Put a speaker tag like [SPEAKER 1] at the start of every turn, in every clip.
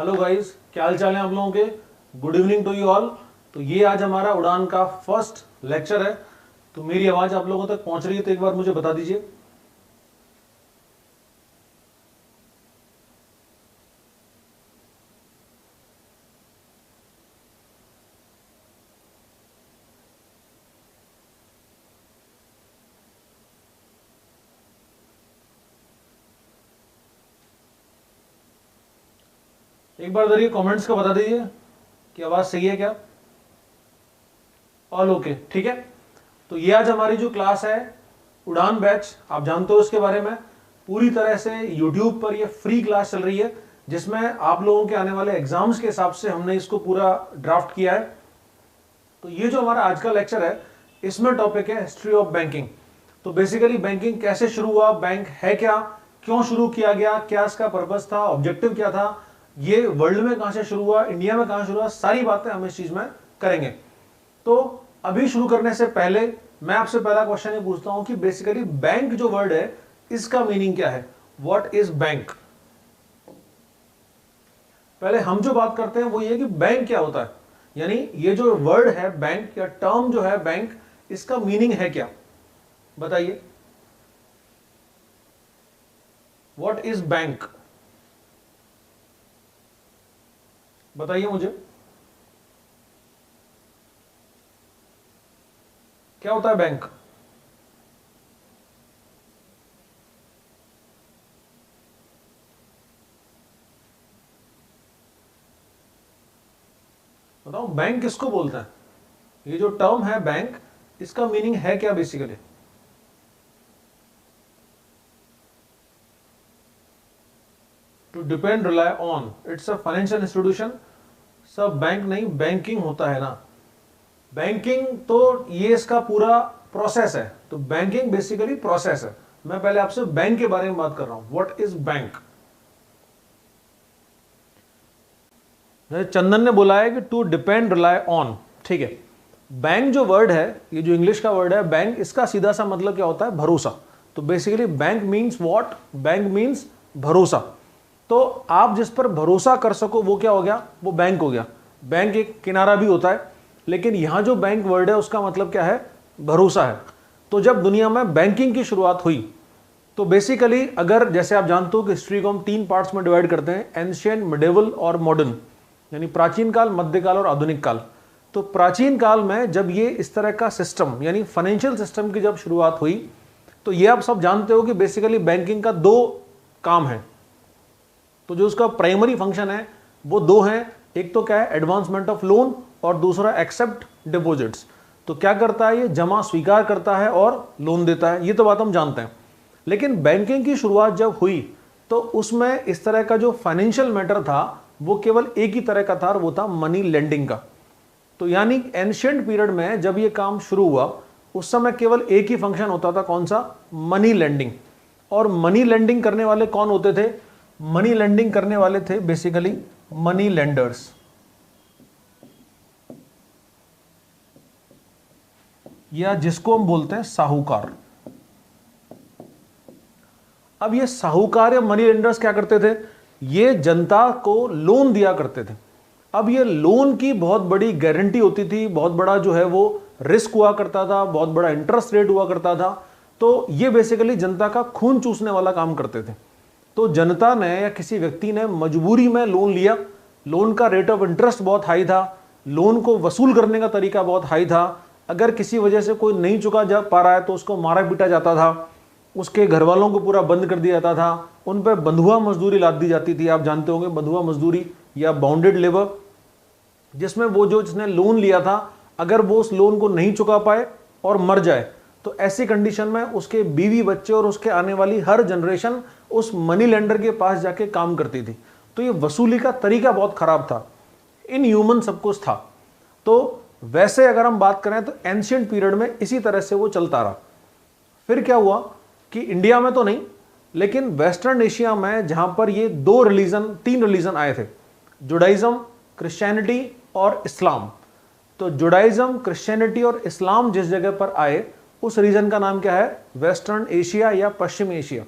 [SPEAKER 1] Hello guys, क्या हाल चाल है आप लोगों के। Good evening to you all. तो ये आज हमारा उड़ान का फर्स्ट लेक्चर है। तो मेरी आवाज़ आप लोगों तक पहुंच रही है तो एक बार मुझे बता दीजिए। एक बार जरिए कमेंट्स का बता दीजिए कि आवाज़ सही है क्या। ऑल ओके, ठीक है। तो ये आज हमारी जो क्लास है उड़ान बैच, आप जानते हो इसके बारे में। पूरी तरह से यूट्यूब पर ये फ्री क्लास चल रही है, जिसमें आप लोगों के आने वाले एग्जाम्स के हिसाब से हमने इसको पूरा ड्राफ्ट किया है। तो ये जो हमारा आज का लेक्चर है, इसमें टॉपिक है हिस्ट्री ऑफ बैंकिंग। तो बेसिकली बैंकिंग कैसे शुरू हुआ, बैंक है क्या, क्यों शुरू किया गया, क्या इसका पर्पस था, ऑब्जेक्टिव क्या था, ये वर्ल्ड में कहां से शुरू हुआ, इंडिया में कहां शुरू हुआ, सारी बातें हम इस चीज में करेंगे। तो अभी शुरू करने से पहले मैं आपसे पहला क्वेश्चन ये पूछता हूं कि बेसिकली बैंक जो वर्ड है इसका मीनिंग क्या है। What is bank. पहले हम जो बात करते हैं वो ये कि बैंक क्या होता है, यानी ये जो वर्ड है बैंक या टर्म जो है बैंक, इसका मीनिंग है क्या, बताइए। व्हाट इज बैंक, बताइए मुझे क्या होता है बैंक। बताओ बैंक किसको बोलते हैं। ये जो टर्म है बैंक, इसका मीनिंग है क्या basically. To depend, rely on, it's a financial institution. सब बैंक नहीं, बैंकिंग होता है ना। बैंकिंग तो ये इसका पूरा प्रोसेस है। तो बैंकिंग बेसिकली प्रोसेस है। मैं पहले आपसे बैंक के बारे में बात कर रहा हूं। What is bank. चंदन ने बोला है कि टू डिपेंड, रिलाई ऑन, ठीक है। बैंक जो वर्ड है, ये जो इंग्लिश का वर्ड है बैंक, इसका सीधा सा मतलब क्या होता है, भरोसा। तो basically bank means what, bank means भरोसा। तो आप जिस पर भरोसा कर सको वो क्या हो गया, वो बैंक हो गया। बैंक एक किनारा भी होता है, लेकिन यहां जो बैंक वर्ड है उसका मतलब क्या है, भरोसा है। तो जब दुनिया में बैंकिंग की शुरुआत हुई तो बेसिकली, अगर जैसे आप जानते हो कि हिस्ट्री को हम 3 पार्ट्स में डिवाइड करते हैं, एंशिएंट, मिडिवल और मॉडर्न, यानी प्राचीन काल, मध्यकाल और आधुनिक काल। तो प्राचीन काल में जब ये इस तरह का सिस्टम यानी फाइनेंशियल सिस्टम की जब शुरुआत हुई, तो ये आप सब जानते हो कि बेसिकली बैंकिंग का 2 काम है। तो जो उसका प्राइमरी फंक्शन है वो 2 हैं। एक तो क्या है, एडवांसमेंट ऑफ लोन, और दूसरा एक्सेप्ट डिपॉजिट्स। तो क्या करता है, ये जमा स्वीकार करता है और लोन देता है, ये तो बात हम जानते हैं। लेकिन बैंकिंग की शुरुआत जब हुई तो उसमें इस तरह का जो फाइनेंशियल मैटर था वो केवल एक ही तरह का था, और वो था मनी लेंडिंग का। तो यानी एंशिएंट पीरियड में जब ये काम शुरू हुआ उस समय केवल एक ही फंक्शन होता था, कौन सा, मनी लेंडिंग। और मनी लेंडिंग करने वाले कौन होते थे, मनी लेंडिंग करने वाले थे बेसिकली मनी लेंडर्स, या जिसको हम बोलते हैं साहूकार। अब ये साहूकार या मनी लेंडर्स क्या करते थे, ये जनता को लोन दिया करते थे। अब ये लोन की बहुत बड़ी गारंटी होती थी, बहुत बड़ा जो है वो रिस्क हुआ करता था, बहुत बड़ा इंटरेस्ट रेट हुआ करता था। तो ये बेसिकली जनता का खून चूसने वाला काम करते थे। तो जनता ने या किसी व्यक्ति ने मजबूरी में लोन लिया, लोन का रेट ऑफ इंटरेस्ट बहुत हाई था, लोन को वसूल करने का तरीका बहुत हाई था। अगर किसी वजह से कोई नहीं चुका जा पा रहा है तो उसको मारा पीटा जाता था, उसके घर वालों को पूरा बंद कर दिया जाता था, उन पर बंधुआ मजदूरी लाद दी जाती थी। आप जानते होंगे बंधुआ मजदूरी या बाउंडेड लेबर, जिसमें वो जो जिसने लोन लिया था अगर वो उस लोन को नहीं चुका पाए और मर जाए तो ऐसी कंडीशन में उसके बीवी बच्चे और उसके आने वाली हर जनरेशन उस मनी लेंडर के पास जाके काम करती थी। तो ये वसूली का तरीका बहुत खराब था, इन ह्यूमन सब कुछ था। तो वैसे अगर हम बात करें तो एंशिएंट पीरियड में इसी तरह से वो चलता रहा। फिर क्या हुआ कि इंडिया में तो नहीं, लेकिन वेस्टर्न एशिया में जहां पर ये 3 रिलीजन आए थे, जुडाइज्म, क्रिश्चियनिटी और इस्लाम। तो जुडाइज्म, क्रिश्चियनिटी और इस्लाम जिस जगह पर आए उस रीजन का नाम क्या है, वेस्टर्न एशिया या पश्चिम एशिया।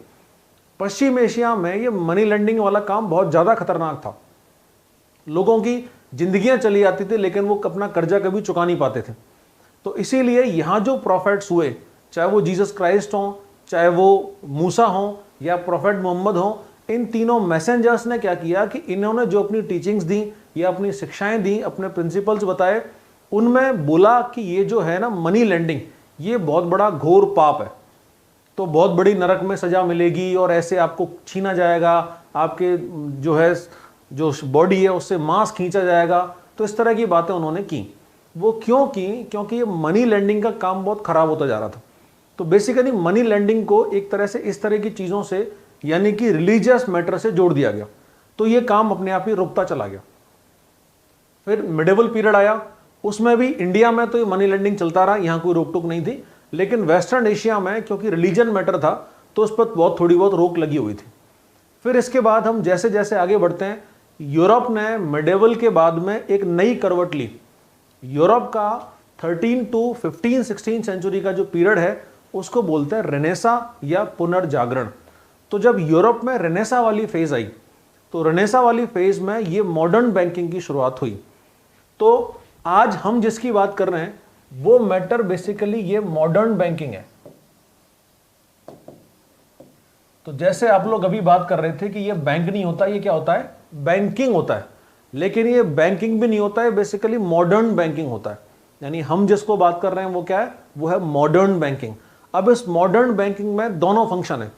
[SPEAKER 1] पश्चिम एशिया में ये मनी लेंडिंग वाला काम बहुत ज़्यादा खतरनाक था। लोगों की जिंदगियां चली जाती थी, लेकिन वो अपना कर्जा कभी चुका नहीं पाते थे। तो इसीलिए यहाँ जो प्रॉफिट्स हुए, चाहे वो जीसस क्राइस्ट हों, चाहे वो मूसा हों या प्रॉफिट मोहम्मद हों, इन तीनों मैसेंजर्स ने क्या किया कि इन्होंने जो अपनी टीचिंग्स दी या अपनी शिक्षाएं दी, अपने प्रिंसिपल्स बताए, उनमें बोला कि ये जो है ना मनी लेंडिंग, ये बहुत बड़ा घोर पाप है, तो बहुत बड़ी नरक में सजा मिलेगी और ऐसे आपको छीना जाएगा, आपके जो बॉडी है उससे मांस खींचा जाएगा। तो इस तरह की बातें उन्होंने की। वो क्यों की? क्योंकि ये मनी लेंडिंग का काम बहुत खराब होता जा रहा था। तो बेसिकली मनी लेंडिंग को एक तरह से इस तरह की चीज़ों से, यानी कि रिलीजियस मैटर से जोड़ दिया गया, तो ये काम अपने आप ही रुकता चला गया। फिर मिडेवल पीरियड आया, उसमें भी इंडिया में तो ये मनी लेंडिंग चलता रहा, यहाँ कोई रोक टोक नहीं थी, लेकिन वेस्टर्न एशिया में क्योंकि रिलीजन मैटर था तो उस पर थोड़ी बहुत रोक लगी हुई थी। फिर इसके बाद हम जैसे जैसे आगे बढ़ते हैं, यूरोप ने मिडेवल के बाद में एक नई करवट ली। यूरोप का 13 टू 15-16 सेंचुरी का जो पीरियड है उसको बोलते हैं रेनेसा या पुनर्जागरण। तो जब यूरोप में रेनेसा वाली फेज आई, तो रेनेसा वाली फेज में ये मॉडर्न बैंकिंग की शुरुआत हुई। तो आज हम जिसकी बात कर रहे हैं वो मैटर बेसिकली ये मॉडर्न बैंकिंग है। तो जैसे आप लोग अभी बात कर रहे थे कि ये बैंक नहीं होता, ये क्या होता है? बैंकिंग होता है। लेकिन ये बैंकिंग भी नहीं होता है, बेसिकली मॉडर्न बैंकिंग होता है। यानी हम जिसको बात कर रहे हैं वो क्या है? वो है मॉडर्न बैंकिंग। अब इस मॉडर्न बैंकिंग में दोनों फंक्शन है,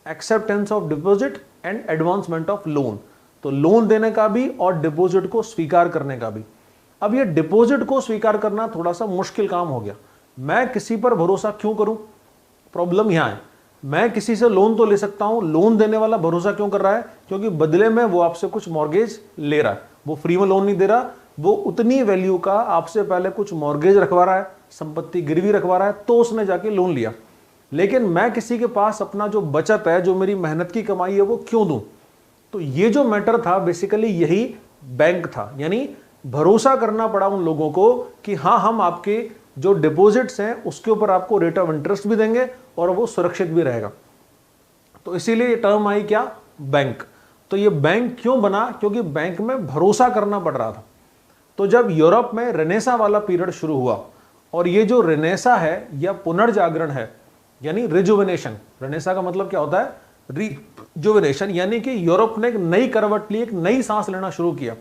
[SPEAKER 1] acceptance of deposit and advancement of loan. तो लोन देने का भी और डिपॉजिट को स्वीकार करने का भी। अब ये डिपॉजिट को स्वीकार करना थोड़ा सा मुश्किल काम हो गया। मैं किसी पर भरोसा क्यों करूं? प्रॉब्लम यहां है। मैं किसी से लोन तो ले सकता हूं, लोन देने वाला भरोसा क्यों कर रहा है? क्योंकि बदले में वो आपसे कुछ मॉर्गेज ले रहा है। वो फ्री में लोन नहीं दे रहा, वो उतनी वैल्यू का आपसे पहले कुछ मॉर्गेज रखवा रहा है, संपत्ति गिरवी रखवा रहा है, तो उसने जाके लोन लिया। लेकिन मैं किसी के पास अपना जो बचत है, जो मेरी मेहनत की कमाई है, वो क्यों दूं? तो ये जो मैटर था बेसिकली यही बैंक था। यानी भरोसा करना पड़ा उन लोगों को कि हाँ, हम आपके जो डिपॉजिट्स हैं उसके ऊपर आपको रेट ऑफ इंटरेस्ट भी देंगे और वो सुरक्षित भी रहेगा। तो इसीलिए ये टर्म आई क्या? बैंक। तो ये बैंक क्यों बना? क्योंकि बैंक में भरोसा करना पड़ रहा था। तो जब यूरोप में रेनेसा वाला पीरियड शुरू हुआ, और ये जो रेनेसा है या पुनर्जागरण है, यानी रिजुविनेशन, रेनेसा का मतलब क्या होता है? रिजुविनेशन, यानी कि यूरोप ने एक नई करवट ली, एक नई सांस लेना शुरू किया।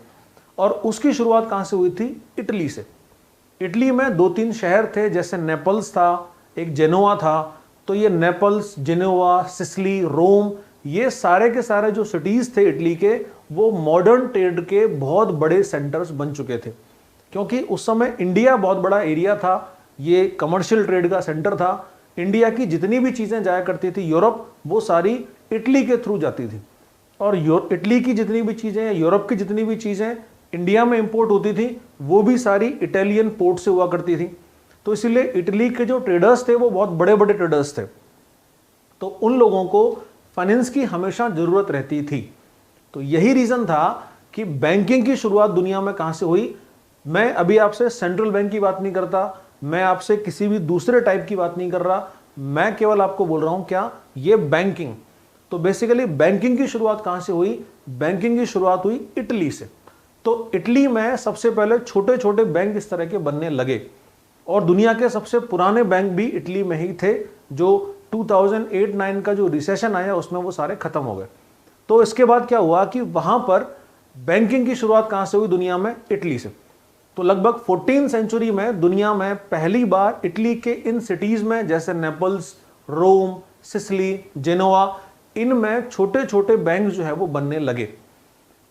[SPEAKER 1] और उसकी शुरुआत कहां से हुई थी? इटली से। इटली में 2-3 शहर थे, जैसे नेपल्स था, एक जेनोवा था। तो ये नेपल्स, जेनोवा, सिसिली, रोम, ये सारे के सारे जो सिटीज थे इटली के, वो मॉडर्न ट्रेड के बहुत बड़े सेंटर्स बन चुके थे। क्योंकि उस समय इंडिया बहुत बड़ा एरिया था, ये कमर्शियल ट्रेड का सेंटर था। इंडिया की जितनी भी चीजें जाया करती थी यूरोप, वो सारी इटली के थ्रू जाती थी। और इटली की जितनी भी चीजें, यूरोप की जितनी भी चीजें इंडिया में इंपोर्ट होती थी, वो भी सारी इटालियन पोर्ट से हुआ करती थी। तो इसीलिए इटली के जो ट्रेडर्स थे वो बहुत बड़े बड़े ट्रेडर्स थे। तो उन लोगों को फाइनेंस की हमेशा जरूरत रहती थी। तो यही रीजन था कि बैंकिंग की शुरुआत दुनिया में कहां से हुई। मैं अभी आपसे सेंट्रल बैंक की बात नहीं करता, मैं आपसे किसी भी दूसरे टाइप की बात नहीं कर रहा, मैं केवल आपको बोल रहा हूं क्या? ये बैंकिंग। तो बेसिकली बैंकिंग की शुरुआत कहां से हुई? बैंकिंग की शुरुआत हुई इटली से। तो इटली में सबसे पहले छोटे छोटे बैंक इस तरह के बनने लगे, और दुनिया के सबसे पुराने बैंक भी इटली में ही थे। जो 2008-9 का जो रिसेशन आया उसमें वो सारे खत्म हो गए। तो इसके बाद क्या हुआ कि वहां पर बैंकिंग की शुरुआत कहां से हुई? दुनिया में इटली से। तो लगभग 14 सेंचुरी में दुनिया में पहली बार इटली के इन सिटीज में, जैसे नेपल्स, रोम, सिसिली, जेनोवा, इनमें छोटे छोटे बैंक जो है वो बनने लगे।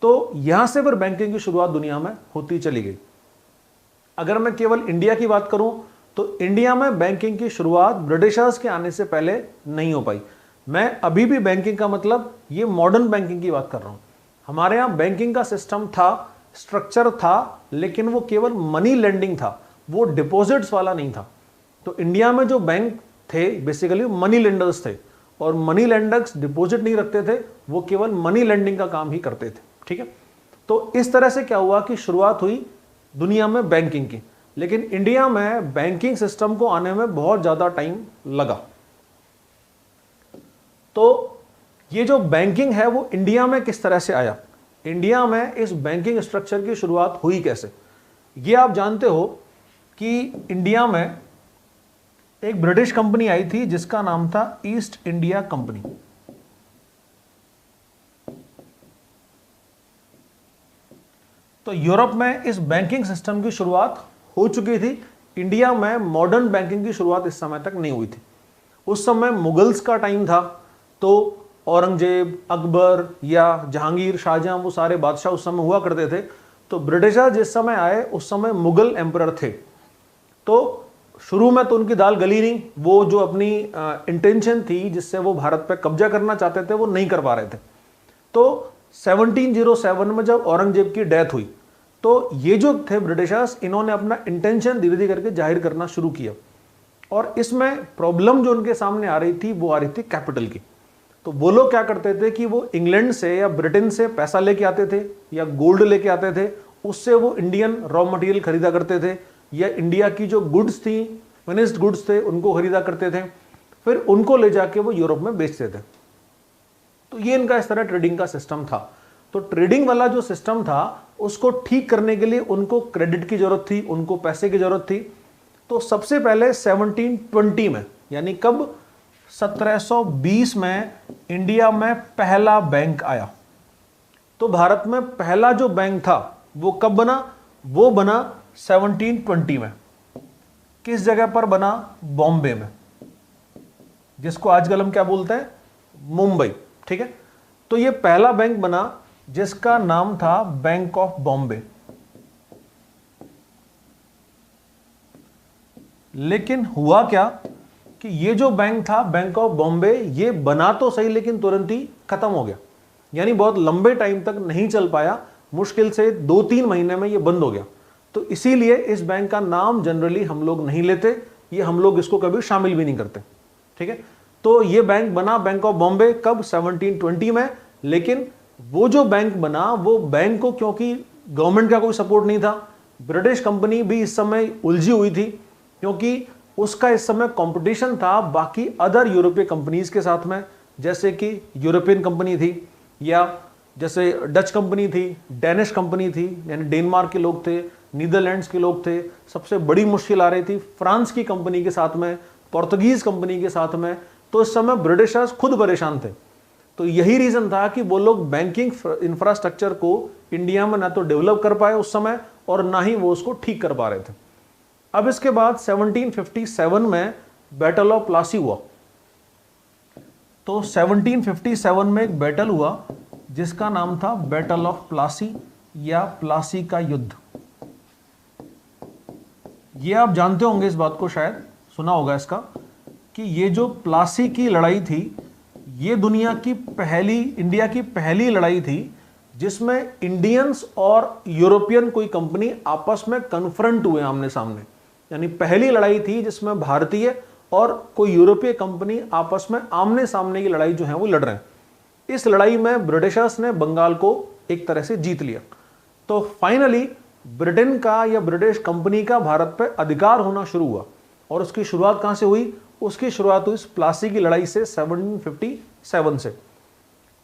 [SPEAKER 1] तो यहां से फिर बैंकिंग की शुरुआत दुनिया में होती चली गई। अगर मैं केवल इंडिया की बात करूं तो इंडिया में बैंकिंग की शुरुआत ब्रिटिशर्स के आने से पहले नहीं हो पाई। मैं अभी भी बैंकिंग का मतलब ये मॉडर्न बैंकिंग की बात कर रहा हूं। हमारे यहां बैंकिंग का सिस्टम था, स्ट्रक्चर था, लेकिन वो केवल मनी लेंडिंग था, वो डिपॉजिट्स वाला नहीं था। तो इंडिया में जो बैंक थे बेसिकली मनी लेंडर्स थे, और मनी लेंडर्स डिपॉजिट नहीं रखते थे, वो केवल मनी लेंडिंग का काम ही करते थे। ठीक है। तो इस तरह से क्या हुआ कि शुरुआत हुई दुनिया में बैंकिंग की। लेकिन इंडिया में बैंकिंग सिस्टम को आने में बहुत ज्यादा टाइम लगा। तो ये जो बैंकिंग है वो इंडिया में किस तरह से आया? इंडिया में इस बैंकिंग स्ट्रक्चर की शुरुआत हुई कैसे? ये आप जानते हो कि इंडिया में एक ब्रिटिश कंपनी आई थी जिसका नाम था ईस्ट इंडिया कंपनी। तो यूरोप में इस बैंकिंग सिस्टम की शुरुआत हो चुकी थी। इंडिया में मॉडर्न बैंकिंग की शुरुआत इस समय तक नहीं हुई थी। उस समय मुगल्स का टाइम था, तो औरंगजेब, अकबर या जहांगीर, शाहजहां, वो सारे बादशाह उस समय हुआ करते थे। तो ब्रिटिशर्स जिस समय आए उस समय मुगल एम्परर थे। तो शुरू में तो उनकी दाल गली नहीं, वो जो अपनी इंटेंशन थी जिससे वो भारत पे कब्जा करना चाहते थे वो नहीं कर पा रहे थे। तो 1707 में जब औरंगजेब की डेथ हुई तो ये जो थे ब्रिटिशर्स, इन्होंने अपना इंटेंशन धीरे धीरे करके जाहिर करना शुरू किया। और इसमें प्रॉब्लम जो उनके सामने आ रही थी वो आ रही थी कैपिटल की। तो वो लोग क्या करते थे कि वो इंग्लैंड से या ब्रिटेन से पैसा लेके आते थे या गोल्ड लेके आते थे, उससे वो इंडियन रॉ मटेरियल खरीदा करते थे, या इंडिया की जो गुड्स थी, फिनिश्ड गुड्स थे, उनको खरीदा करते थे, फिर उनको ले जाके वो यूरोप में बेचते थे। तो ये इनका इस तरह ट्रेडिंग का सिस्टम था। तो ट्रेडिंग वाला जो सिस्टम था उसको ठीक करने के लिए उनको क्रेडिट की जरूरत थी, उनको पैसे की जरूरत थी। तो सबसे पहले 1720 में, यानी कब, 1720 में इंडिया में पहला बैंक आया। तो भारत में पहला जो बैंक था वो कब बना? वो बना 1720 में। किस जगह पर बना? बॉम्बे में, जिसको आजकल हम क्या बोलते हैं? मुंबई। ठीक है। तो ये पहला बैंक बना जिसका नाम था बैंक ऑफ बॉम्बे। लेकिन हुआ क्या कि ये जो बैंक था बैंक ऑफ बॉम्बे, ये बना तो सही लेकिन तुरंत ही खत्म हो गया। यानी बहुत लंबे टाइम तक नहीं चल पाया, मुश्किल से 2-3 महीने में ये बंद हो गया। तो इसीलिए इस बैंक का नाम जनरली हम लोग नहीं लेते, ये हम लोग इसको कभी शामिल भी नहीं करते। ठीक है। तो ये बैंक बना बैंक ऑफ बॉम्बे कब? 1720 में। लेकिन वो जो बैंक बना, वो बैंक को क्योंकि गवर्नमेंट का कोई सपोर्ट नहीं था, ब्रिटिश कंपनी भी इस समय उलझी हुई थी, क्योंकि उसका इस समय कंपटीशन था बाकी अदर यूरोपीय कंपनीज के साथ में, जैसे कि यूरोपियन कंपनी थी, या जैसे डच कंपनी थी, डेनिश कंपनी थी, यानी डेनमार्क के लोग थे, नीदरलैंड्स के लोग थे। सबसे बड़ी मुश्किल आ रही थी फ्रांस की कंपनी के साथ में, पोर्तुगीज कंपनी के साथ में। तो इस समय ब्रिटिशर्स खुद परेशान थे। तो यही रीजन था कि वो लोग बैंकिंग इंफ्रास्ट्रक्चर को इंडिया में ना तो डेवलप कर पाए उस समय, और ना ही वो उसको ठीक कर पा रहे थे। अब इसके बाद 1757 में बैटल ऑफ प्लासी हुआ। तो 1757 में एक बैटल हुआ जिसका नाम था बैटल ऑफ प्लासी या प्लासी का युद्ध। ये आप जानते होंगे, इस बात को शायद सुना होगा इसका, कि ये जो प्लासी की लड़ाई थी ये इंडिया की पहली लड़ाई थी जिसमें इंडियंस और यूरोपियन कोई कंपनी आपस में कन्फ्रंट हुए आमने सामने। यानी पहली लड़ाई थी जिसमें भारतीय और कोई यूरोपीय कंपनी आपस में आमने सामने की लड़ाई जो है वो लड़ रहे हैं। इस लड़ाई में ब्रिटिशर्स ने बंगाल को एक तरह से जीत लिया। तो फाइनली ब्रिटेन का या ब्रिटिश कंपनी का भारत पर अधिकार होना शुरू हुआ। और उसकी शुरुआत कहां से हुई? उसकी शुरुआत हुई इस प्लासी की लड़ाई से 1757 से।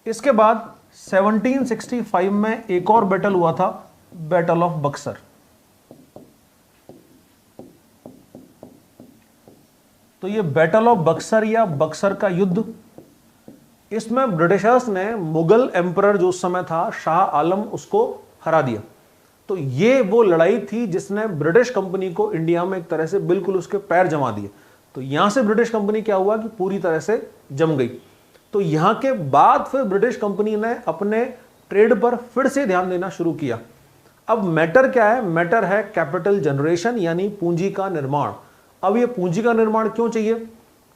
[SPEAKER 1] इसके बाद 1765 में एक और बैटल हुआ था, बैटल ऑफ बक्सर। तो ये बैटल ऑफ बक्सर या बक्सर का युद्ध, इसमें ब्रिटिशर्स ने मुगल एम्परर जो उस समय था शाह आलम, उसको हरा दिया। तो ये वो लड़ाई थी जिसने ब्रिटिश कंपनी को इंडिया में एक तरह से बिल्कुल उसके पैर जमा दिए। तो यहां से ब्रिटिश कंपनी क्या हुआ कि पूरी तरह से जम गई। तो यहां के बाद फिर ब्रिटिश कंपनी ने अपने ट्रेड पर फिर से ध्यान देना शुरू किया। अब मैटर क्या है? मैटर है कैपिटल जनरेशन, यानी पूंजी का निर्माण। अब ये पूंजी का निर्माण क्यों चाहिए?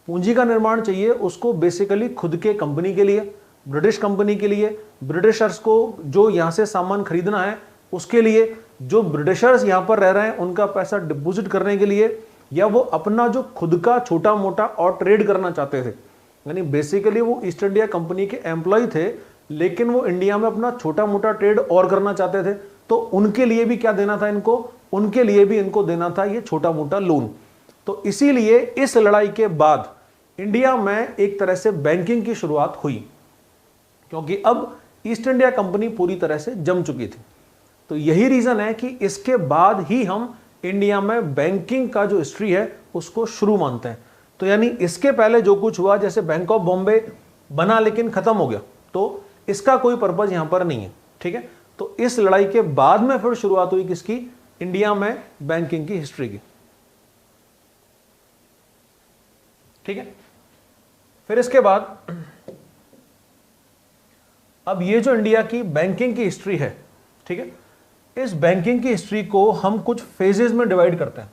[SPEAKER 1] पूंजी का निर्माण चाहिए उसको बेसिकली खुद के कंपनी के लिए, ब्रिटिश कंपनी के लिए, ब्रिटिशर्स को जो यहां से सामान खरीदना है उसके लिए, जो ब्रिटिशर्स यहां पर रह रहे हैं उनका पैसा डिपॉजिट करने के लिए, या वो अपना जो खुद का छोटा मोटा और ट्रेड करना चाहते थे। यानी बेसिकली वो ईस्ट इंडिया कंपनी के एम्प्लॉय थे, लेकिन वो इंडिया में अपना छोटा मोटा ट्रेड और करना चाहते थे। तो उनके लिए भी क्या देना था इनको? उनके लिए भी इनको देना था ये छोटा मोटा लोन। तो इसीलिए इस लड़ाई के बाद इंडिया में एक तरह से बैंकिंग की शुरुआत हुई, क्योंकि अब ईस्ट इंडिया कंपनी पूरी तरह से जम चुकी थी। तो यही रीजन है कि इसके बाद ही हम इंडिया में बैंकिंग का जो हिस्ट्री है उसको शुरू मानते हैं। तो यानी इसके पहले जो कुछ हुआ, जैसे बैंक ऑफ बॉम्बे बना लेकिन खत्म हो गया, तो इसका कोई पर्पज यहां पर नहीं है। ठीक है, तो इस लड़ाई के बाद में फिर शुरुआत हुई किसकी, इंडिया में बैंकिंग की हिस्ट्री की। ठीक है, फिर इसके बाद अब ये जो इंडिया की बैंकिंग की हिस्ट्री है, ठीक है, इस बैंकिंग की हिस्ट्री को हम कुछ फेजेस में डिवाइड करते हैं।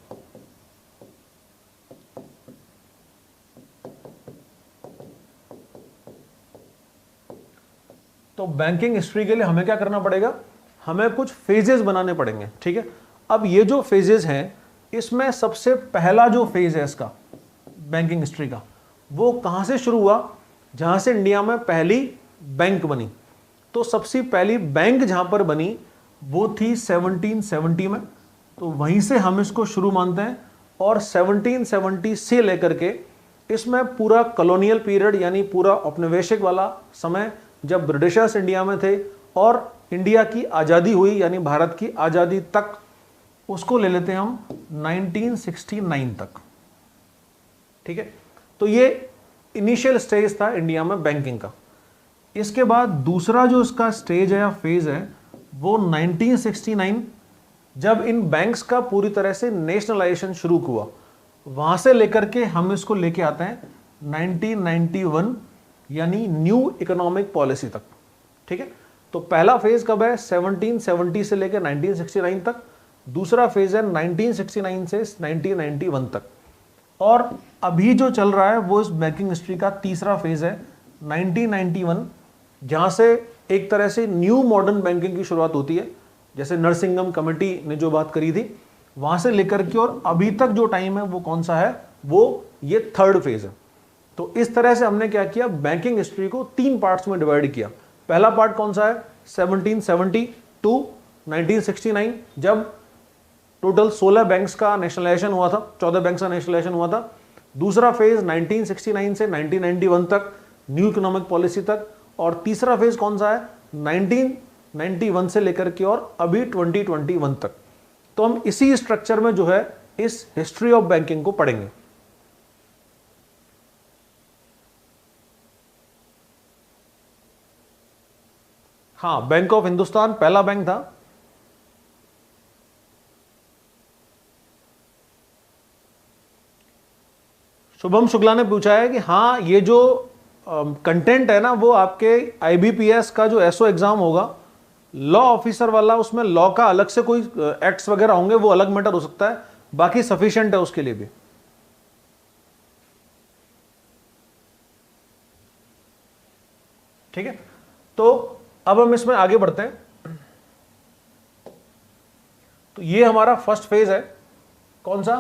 [SPEAKER 1] तो बैंकिंग हिस्ट्री के लिए हमें क्या करना पड़ेगा, हमें कुछ फेजेस बनाने पड़ेंगे। ठीक है, अब ये जो फेजेस हैं, इसमें सबसे पहला जो फेज है इसका बैंकिंग हिस्ट्री का, वो कहां से शुरू हुआ, जहां से इंडिया में पहली बैंक बनी। तो सबसे पहली बैंक जहां पर बनी वो थी 1770 में, तो वहीं से हम इसको शुरू मानते हैं। और 1770 से लेकर के इसमें पूरा कॉलोनियल पीरियड यानी पूरा औपनिवेशिक वाला समय, जब ब्रिटिशर्स इंडिया में थे और इंडिया की आज़ादी हुई यानी भारत की आज़ादी तक, उसको ले लेते हैं हम 1969 तक। ठीक है, तो ये इनिशियल स्टेज था इंडिया में बैंकिंग का। इसके बाद दूसरा जो इसका स्टेज है या फेज है वो 1969, जब इन बैंक्स का पूरी तरह से नेशनलाइजेशन शुरू हुआ, वहां से लेकर के हम इसको लेके आते हैं 1991 यानी न्यू इकोनॉमिक पॉलिसी तक। ठीक है, तो पहला फेज कब है, 1770 से लेकर 1969 तक। दूसरा फेज है 1969 से 1991 तक। और अभी जो चल रहा है वो इस बैंकिंग हिस्ट्री का तीसरा फेज है 1991, जहां से एक तरह से न्यू मॉडर्न बैंकिंग की शुरुआत होती है। जैसे नरसिंगम कमेटी ने जो बात करी थी, वहां से लेकर के और अभी तक जो टाइम है वो कौन सा है, वो ये थर्ड फेज है। तो इस तरह से हमने क्या किया, बैंकिंग हिस्ट्री को 3 पार्ट्स में डिवाइड किया। पहला पार्ट कौन सा है, 1770 टू 1969, जब टोटल 16 बैंक्स का नेशनलाइजेशन हुआ था, 14 बैंक्स का नेशनलाइजेशन हुआ था। दूसरा फेज 1969 से 1991 तक, न्यू इकोनॉमिक पॉलिसी तक। और तीसरा फेज कौन सा है, 1991 से लेकर के और अभी 2021 तक। तो हम इसी स्ट्रक्चर में जो है इस हिस्ट्री ऑफ बैंकिंग को पढ़ेंगे। हाँ, बैंक ऑफ हिंदुस्तान पहला बैंक था। शुभम शुक्ला ने पूछा है कि हाँ, ये जो कंटेंट है ना वो आपके आईबीपीएस का जो एसओ एग्जाम होगा, लॉ ऑफिसर वाला, उसमें लॉ का अलग से कोई एक्ट्स वगैरह होंगे, वो अलग मैटर हो सकता है, बाकी सफिशिएंट है उसके लिए भी। ठीक है, तो अब हम इसमें आगे बढ़ते हैं। तो ये हमारा फर्स्ट फेज है, कौन सा,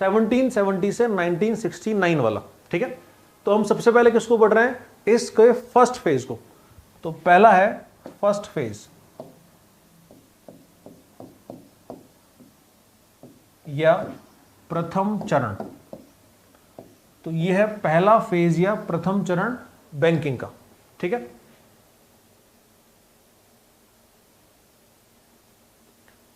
[SPEAKER 1] 1770 से 1969 वाला। ठीक है, तो हम सबसे पहले किसको पढ़ रहे हैं, इसके फर्स्ट फेज को। तो पहला है फर्स्ट फेज या प्रथम चरण। तो यह है पहला फेज या प्रथम चरण बैंकिंग का। ठीक है,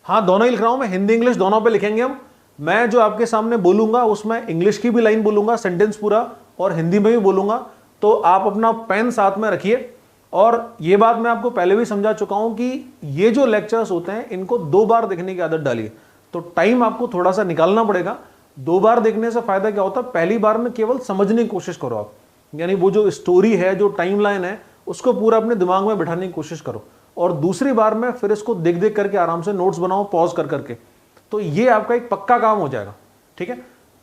[SPEAKER 1] हाँ, दोनों ही लिख रहा हूं मैं, हिंदी इंग्लिश दोनों पे लिखेंगे हम। मैं जो आपके सामने बोलूंगा उसमें इंग्लिश की भी लाइन बोलूंगा, सेंटेंस पूरा, और हिंदी में भी बोलूंगा। तो आप अपना पेन साथ में रखिए। और ये बात मैं आपको पहले भी समझा चुका हूं कि ये जो लेक्चर्स होते हैं इनको 2 बार देखने की आदत डालिए। तो टाइम आपको थोड़ा सा निकालना पड़ेगा। 2 बार देखने से फायदा क्या होता है, पहली बार में केवल समझने की कोशिश करो आप, यानी वो जो स्टोरी है, जो टाइमलाइन है, उसको पूरा अपने दिमाग में बिठाने की कोशिश करो। और दूसरी बार में फिर इसको देख देख करके आराम से नोट्स बनाओ, पॉज कर करके। तो ये आपका एक पक्का काम हो जाएगा। ठीक है,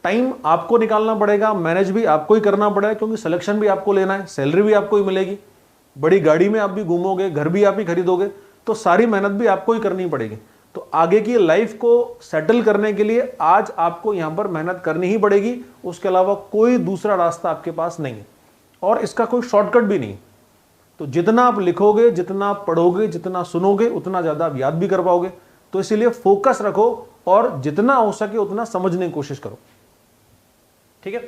[SPEAKER 1] टाइम आपको निकालना पड़ेगा, मैनेज भी आपको ही करना पड़ेगा, क्योंकि सिलेक्शन भी आपको लेना है, सैलरी भी आपको ही मिलेगी, बड़ी गाड़ी में आप भी घूमोगे, घर भी आप ही खरीदोगे, तो सारी मेहनत भी आपको ही करनी पड़ेगी। तो आगे की लाइफ को सेटल करने के लिए आज आपको यहां पर मेहनत करनी ही पड़ेगी, उसके अलावा कोई दूसरा रास्ता आपके पास नहीं है, और इसका कोई शॉर्टकट भी नहीं। तो जितना आप लिखोगे, जितना आप पढ़ोगे, जितना सुनोगे, उतना ज्यादा आप याद भी कर पाओगे। तो इसीलिए फोकस रखो और जितना हो सके उतना समझने की कोशिश करो। ठीक है,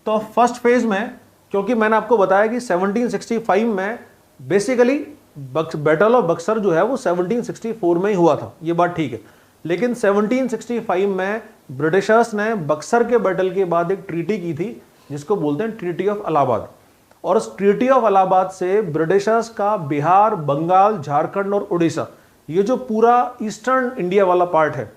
[SPEAKER 1] तो फर्स्ट फेज में, क्योंकि मैंने आपको बताया कि 1765 में बेसिकली बैटल ऑफ बक्सर जो है वो 1764 में ही हुआ था, ये बात ठीक है। लेकिन 1765 में ब्रिटिशर्स ने बक्सर के बैटल के बाद एक ट्रीटी की थी जिसको बोलते हैं ट्रीटी ऑफ इलाहाबाद। और उस ट्रीटी ऑफ इलाहाबाद से ब्रिटिशर्स का बिहार, बंगाल, झारखंड और उड़ीसा, ये जो पूरा ईस्टर्न इंडिया वाला पार्ट है,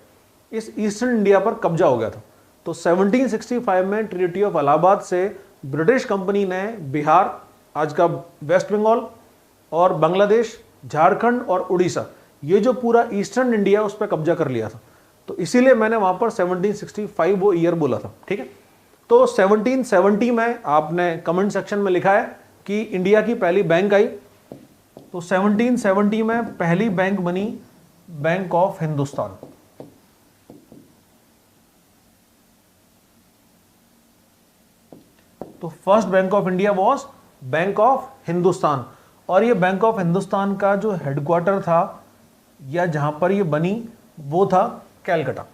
[SPEAKER 1] इस ईस्टर्न इंडिया पर कब्जा हो गया था। तो 1765 में ट्रीटी ऑफ इलाहाबाद से ब्रिटिश कंपनी ने बिहार, आज का वेस्ट बंगाल, और बांग्लादेश, झारखंड और उड़ीसा, ये जो पूरा ईस्टर्न इंडिया उस पर कब्जा कर लिया था। तो इसीलिए मैंने वहां पर 1765 वो ईयर बोला था, ठीक है। तो 1770 में आपने कमेंट सेक्शन में लिखा है कि इंडिया की पहली बैंक आई। तो 1770 में पहली बैंक बनी बैंक ऑफ हिंदुस्तान। तो first Bank of India was Bank of Hindustan. और ये बैंक ऑफ हिंदुस्तान का जो हेडक्वार्टर था या जहां पर ये बनी वो था कैलकाटा।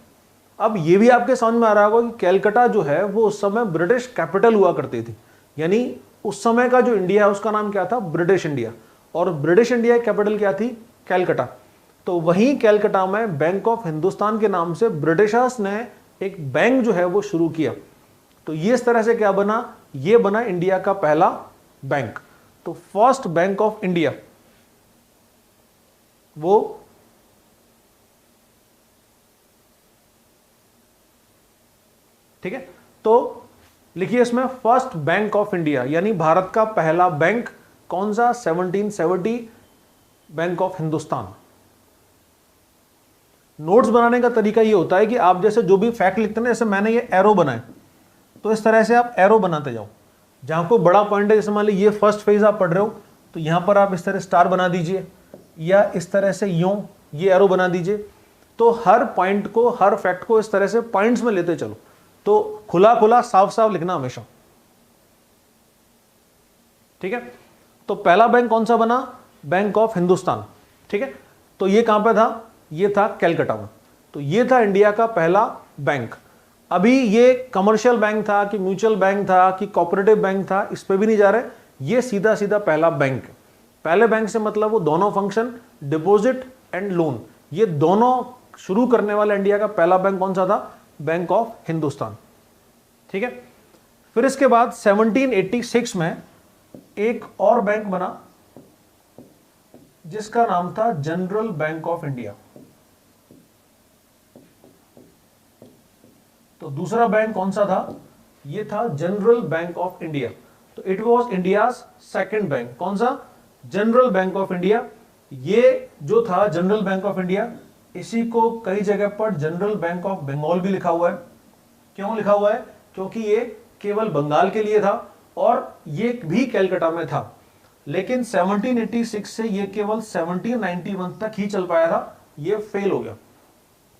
[SPEAKER 1] अब ये भी आपके समझ में आ रहा होगा कि कैलकाटा जो है वो उस समय ब्रिटिश कैपिटल हुआ करती थी, यानी उस समय का जो इंडिया है उसका नाम क्या था, ब्रिटिश इंडिया। और ब्रिटिश इंडिया की कैपिटल क्या थी, कैलकाटा। तो वहीं कैलकाटा में बैंक ऑफ हिंदुस्तान के नाम से ब्रिटिशर्स ने एक बैंक जो है वो शुरू किया। तो ये इस तरह से क्या बना, ये बना इंडिया का पहला बैंक। तो फर्स्ट बैंक ऑफ इंडिया वो ठीक है। तो लिखिए इसमें फर्स्ट बैंक ऑफ इंडिया, यानी भारत का पहला बैंक कौन सा, 1770 बैंक ऑफ हिंदुस्तान। नोट्स बनाने का तरीका ये होता है कि आप जैसे जो भी फैक्ट लिखते हैं ना, जैसे मैंने ये एरो बनाए, तो इस तरह से आप एरो बनाते जाओ। जहां को बड़ा पॉइंट है, जैसे मान ली ये फर्स्ट फेज आप पढ़ रहे हो, तो यहां पर आप इस तरह स्टार बना दीजिए, या इस तरह से यूं ये एरो बना दीजिए। तो हर पॉइंट को, हर फैक्ट को इस तरह से पॉइंट्स में लेते चलो। तो खुला खुला साफ साफ लिखना हमेशा, ठीक है। तो पहला बैंक कौन सा बना, बैंक ऑफ हिंदुस्तान, ठीक है। तो ये कहां पे था, ये था कैलकाटा में। तो ये था इंडिया का पहला बैंक। अभी ये कमर्शियल बैंक था कि म्यूचुअल बैंक था कि कोऑपरेटिव बैंक था, इस पे भी नहीं जा रहे, ये सीधा सीधा पहला बैंक। पहले बैंक से मतलब वो दोनों फंक्शन, डिपॉजिट एंड लोन, ये दोनों शुरू करने वाला इंडिया का पहला बैंक कौन सा था, बैंक ऑफ हिंदुस्तान, ठीक है। फिर इसके बाद 1786 में एक और बैंक बना जिसका नाम था जनरल बैंक ऑफ इंडिया। तो दूसरा बैंक कौन सा था, ये था जनरल बैंक ऑफ इंडिया। तो it was India's second bank. कौन सा, जनरल बैंक ऑफ इंडिया। ये जो था जनरल बैंक ऑफ इंडिया, इसी को कई जगह पर जनरल बैंक ऑफ बंगाल भी लिखा हुआ है। क्यों लिखा हुआ है, क्योंकि ये केवल बंगाल के लिए था और ये भी कैलकाटा में था। लेकिन 1786 से ये केवल 1791 तक ही चल पाया था, ये फेल हो गया।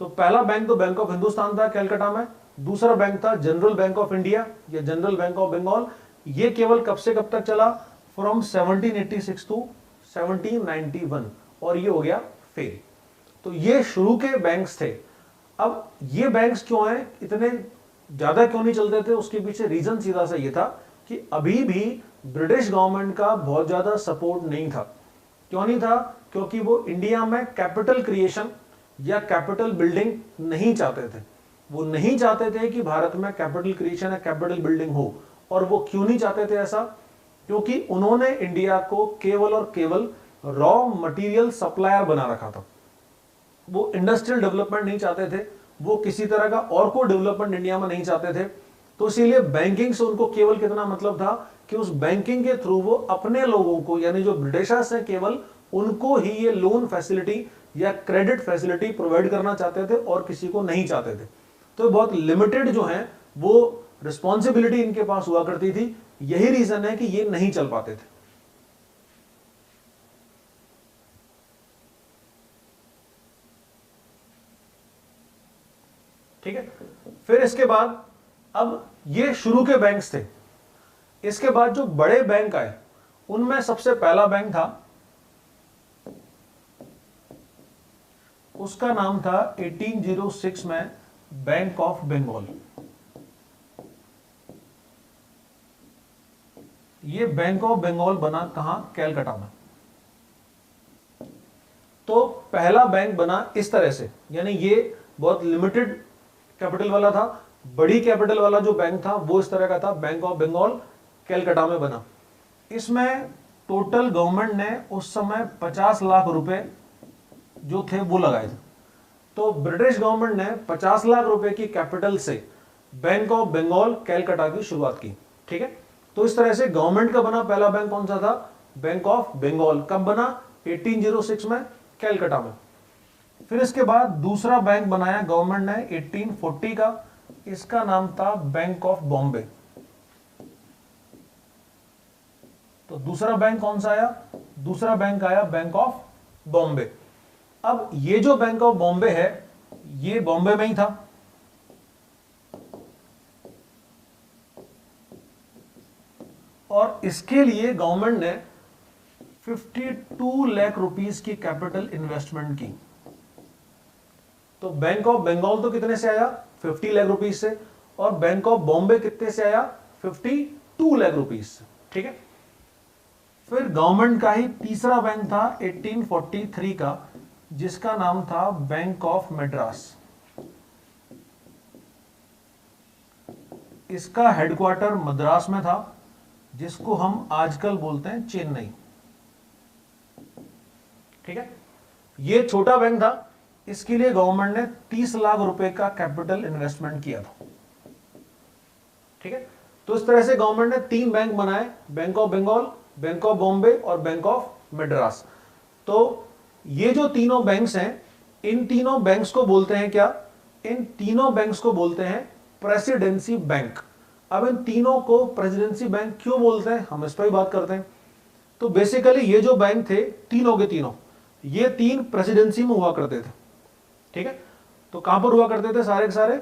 [SPEAKER 1] तो पहला बैंक तो बैंक ऑफ हिंदुस्तान था कैलकाटा में, दूसरा बैंक था जनरल बैंक ऑफ इंडिया या जनरल बैंक ऑफ बंगाल। ये केवल कब से कब तक चला, फ्रॉम 1786 टू 1791, और ये हो गया फेल। तो ये शुरू के बैंक्स थे। अब ये बैंक्स क्यों हैं, इतने ज्यादा क्यों नहीं चलते थे, उसके पीछे रीजन सीधा सा ये था कि अभी भी ब्रिटिश गवर्नमेंट का बहुत ज्यादा सपोर्ट नहीं था। क्यों नहीं था, क्योंकि वो इंडिया में कैपिटल क्रिएशन या कैपिटल बिल्डिंग नहीं चाहते थे। वो नहीं चाहते थे कि भारत में कैपिटल क्रिएशन या कैपिटल बिल्डिंग हो। और वो क्यों नहीं चाहते थे ऐसा, क्योंकि उन्होंने इंडिया को केवल और केवल रॉ मटेरियल सप्लायर बना रखा था। वो इंडस्ट्रियल डेवलपमेंट नहीं चाहते थे, वो किसी तरह का और कोई डेवलपमेंट इंडिया में नहीं चाहते थे। तो इसीलिए बैंकिंग से उनको केवल कितना मतलब था कि उस बैंकिंग के थ्रू वो अपने लोगों को, यानी जो ब्रिटिशर्स हैं, केवल उनको ही ये लोन फैसिलिटी या क्रेडिट फैसिलिटी प्रोवाइड करना चाहते थे और किसी को नहीं चाहते थे। तो बहुत लिमिटेड जो है वो रिस्पॉन्सिबिलिटी इनके पास हुआ करती थी। यही रीजन है कि ये नहीं चल पाते थे। ठीक है। फिर इसके बाद, अब ये शुरू के बैंक्स थे। इसके बाद जो बड़े बैंक आए उनमें सबसे पहला बैंक था, उसका नाम था 1806 में बैंक ऑफ बंगाल। ये बैंक ऑफ बंगाल बना कहां, कैलकाटा में। पहला बैंक बना इस तरह से, यानी ये बहुत लिमिटेड कैपिटल वाला था। बड़ी कैपिटल वाला जो बैंक था वो इस तरह का था, बैंक ऑफ बंगाल कलकत्ता में बना। इसमें टोटल गवर्नमेंट ने उस समय 50 लाख रुपए जो थे वो लगाए थे। तो ब्रिटिश गवर्नमेंट ने 50 लाख रुपए की कैपिटल से बैंक ऑफ बंगाल कलकत्ता की शुरुआत की। ठीक है, तो इस तरह से गवर्नमेंट का बना पहला बैंक कौन सा था, बैंक ऑफ बंगाल। कब बना, 1806 में कलकत्ता में। फिर इसके बाद दूसरा बैंक बनाया गवर्नमेंट ने 1840 का, इसका नाम था बैंक ऑफ बॉम्बे। तो दूसरा बैंक कौन सा आया, दूसरा बैंक आया बैंक ऑफ बॉम्बे। अब ये जो बैंक ऑफ बॉम्बे है ये बॉम्बे में ही था। और इसके लिए गवर्नमेंट ने 52 लाख रुपीस की कैपिटल इन्वेस्टमेंट की। तो बैंक ऑफ बंगाल तो कितने से आया, 50 लाख रुपीस से, और बैंक ऑफ बॉम्बे कितने से आया, 52 लाख रुपीस से। ठीक है, फिर गवर्नमेंट का ही तीसरा बैंक था 1843 का, जिसका नाम था बैंक ऑफ मद्रास। इसका हेडक्वार्टर मद्रास में था, जिसको हम आजकल बोलते हैं चेन्नई। ठीक है, ये छोटा बैंक था, इसके लिए गवर्नमेंट ने 30 लाख रुपए का कैपिटल इन्वेस्टमेंट किया था। ठीक है, तो इस तरह से गवर्नमेंट ने 3 बैंक बनाए, Bank of Bengal, Bank of Bombay और बैंक ऑफ मद्रास। तो ये जो तीनों बैंक्स हैं, इन तीनों बैंक्स को बोलते हैं क्या, इन तीनों बैंक्स को बोलते हैं प्रेसिडेंसी बैंक। अब इन तीनों को प्रेसिडेंसी बैंक क्यों बोलते हैं, हम इस पर ही बात करते हैं। तो बेसिकली ये जो बैंक थे तीनों के तीनों, ये 3 प्रेसिडेंसी में हुआ करते थे। ठीक है, तो कहां पर हुआ करते थे, सारे के सारे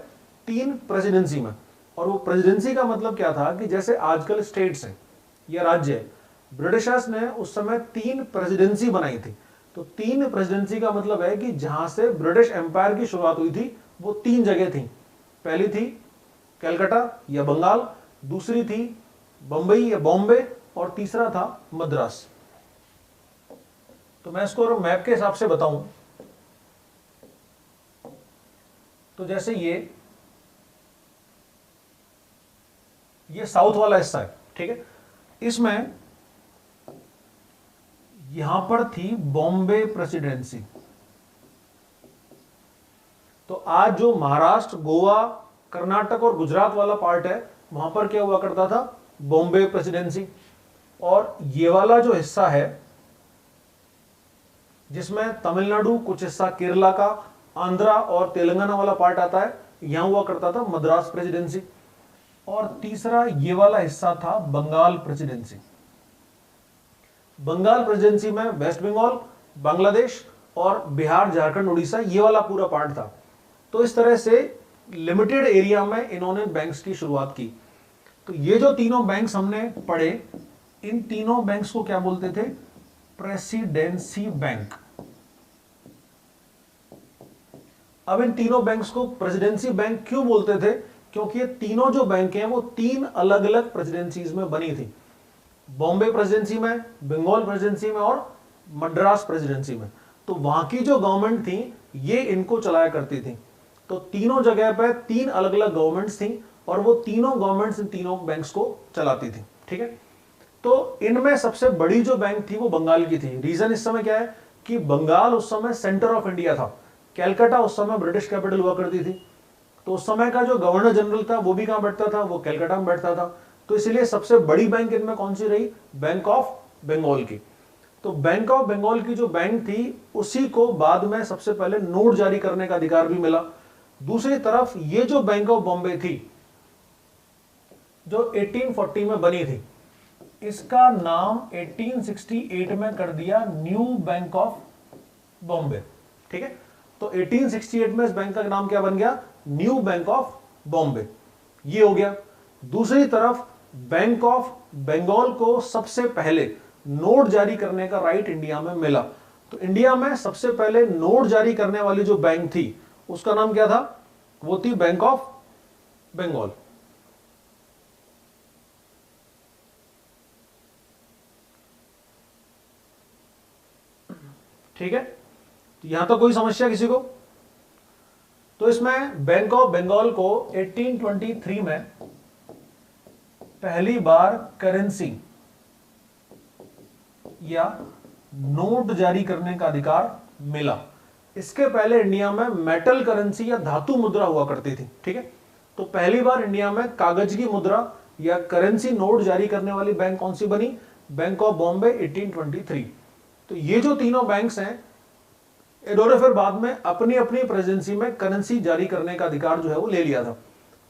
[SPEAKER 1] 3 प्रेसिडेंसी में। और वो प्रेसिडेंसी का मतलब क्या था कि जैसे आजकल स्टेट्स हैं या राज्य है, ब्रिटिशर्स ने उस समय 3 प्रेसिडेंसी बनाई थी। तो 3 प्रेसिडेंसी का मतलब है कि जहां से ब्रिटिश एम्पायर की शुरुआत हुई थी वो 3 जगह थी। पहली थी कलकत्ता या बंगाल, दूसरी थी बंबई या बॉम्बे, और तीसरा था मद्रास। तो मैं इसको मैप के हिसाब से बताऊं तो जैसे ये साउथ वाला हिस्सा है। ठीक है, इसमें यहां पर थी बॉम्बे प्रेसिडेंसी। तो आज जो महाराष्ट्र, गोवा, कर्नाटक और गुजरात वाला पार्ट है, वहां पर क्या हुआ करता था, बॉम्बे प्रेसिडेंसी। और ये वाला जो हिस्सा है जिसमें तमिलनाडु, कुछ हिस्सा केरला का, आंध्रा और तेलंगाना वाला पार्ट आता है, यहां हुआ करता था मद्रास प्रेसिडेंसी। और तीसरा ये वाला हिस्सा था बंगाल प्रेसिडेंसी। बंगाल प्रेसिडेंसी में वेस्ट बंगाल, बांग्लादेश और बिहार, झारखंड, उड़ीसा, ये वाला पूरा पार्ट था। तो इस तरह से लिमिटेड एरिया में इन्होंने बैंक्स की शुरुआत की। तो ये जो तीनों बैंक्स हमने पढ़े, इन तीनों बैंक्स को क्या बोलते थे, प्रेसिडेंसी बैंक। अब इन तीनों बैंक्स को प्रेसिडेंसी बैंक क्यों बोलते थे, क्योंकि ये तीनों जो बैंक हैं वो 3 अलग अलग प्रेसिडेंसीज में बनी थी। बॉम्बे प्रेसिडेंसी में, बंगाल प्रेसिडेंसी में और मद्रास प्रेसिडेंसी में। तो वहां की जो गवर्नमेंट थी ये इनको चलाया करती थी। तो तीनों जगह पे 3 अलग अलग गवर्नमेंट्स थी और वो तीनों गवर्नमेंट्स इन तीनों बैंक्स को चलाती थी। ठीक है, तो इनमें सबसे बड़ी जो बैंक थी वो बंगाल की थी। रीजन इस समय क्या है कि बंगाल उस समय सेंटर ऑफ इंडिया था, कलकत्ता उस समय ब्रिटिश कैपिटल हुआ करती थी। तो उस समय का जो गवर्नर जनरल था वो भी कहां बैठता था, वो कलकत्ता में बैठता था। तो इसलिए सबसे बड़ी बैंक इनमें कौन सी रही, बैंक ऑफ बंगाल की। तो बैंक ऑफ बंगाल की जो बैंक थी उसी को बाद में सबसे पहले नोट जारी करने का अधिकार भी मिला। दूसरी तरफ ये जो बैंक ऑफ बॉम्बे थी जो 1840 में बनी थी, इसका नाम 1868 में कर दिया न्यू बैंक ऑफ बॉम्बे। ठीक है, तो 1868 में इस बैंक का नाम क्या बन गया, न्यू बैंक ऑफ बॉम्बे। ये हो गया। दूसरी तरफ बैंक ऑफ बंगाल को सबसे पहले नोट जारी करने का राइट इंडिया में मिला। तो इंडिया में सबसे पहले नोट जारी करने वाली जो बैंक थी उसका नाम क्या था, वो थी बैंक ऑफ बंगाल। ठीक है, तो यहां तक कोई समस्या किसी को? तो इसमें बैंक ऑफ बंगाल को 1823 में पहली बार करेंसी या नोट जारी करने का अधिकार मिला। इसके पहले इंडिया में मेटल करेंसी या धातु मुद्रा हुआ करती थी, ठीक है। तो पहली बार इंडिया में कागज की मुद्रा या करेंसी नोट जारी करने वाली बैंक कौन सी बनी? Bank of Bombay 1823। तो ये जो तीनों बैंक्स हैं, इन्होंने फिर बाद में अपनी अपनी प्रेजेंसी में करेंसी जारी करने का अधिकार जो है वो ले लिया था।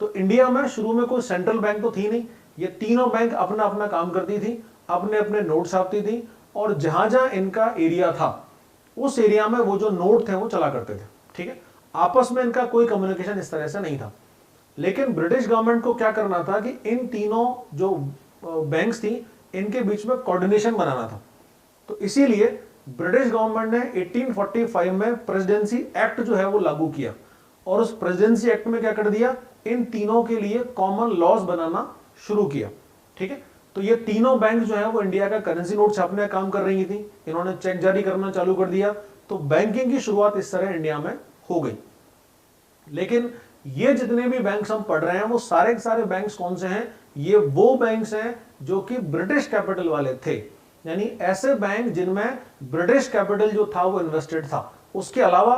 [SPEAKER 1] तो इंडिया में शुरू में कोई सेंट्रल बैंक तो थी नहीं, ये तीनों बैंक अपना अपना काम करती थी, अपने अपने नोट छापती थी, और जहां जहां इनका एरिया था उस एरिया में वो जो नोट थे वो चला करते थे, ठीक है। आपस में इनका कोई कम्युनिकेशन इस तरह से नहीं था। लेकिन ब्रिटिश गवर्नमेंट को क्या करना था कि इन तीनों जो बैंक्स थी इनके बीच में कोऑर्डिनेशन बनाना था। तो इसीलिए ब्रिटिश गवर्नमेंट ने 1845 में प्रेसिडेंसी एक्ट जो है वो लागू किया, और उस प्रेसिडेंसी एक्ट में क्या कर दिया, इन तीनों के लिए कॉमन लॉज बनाना शुरू किया, ठीक है। तो ये तीनों बैंक जो है वो इंडिया का करेंसी नोट छापने का काम कर रही थी, इन्होंने चेक जारी करना चालू कर दिया। तो बैंकिंग की शुरुआत इस तरह इंडिया में हो गई। लेकिन ये जितने भी बैंक्स हम पढ़ रहे हैं वो सारे के सारे बैंक्स कौन से हैं? ये वो बैंक्स हैं जो कि ब्रिटिश कैपिटल वाले थे, यानी ऐसे बैंक जिनमें ब्रिटिश कैपिटल जो था वो इन्वेस्टेड था। उसके अलावा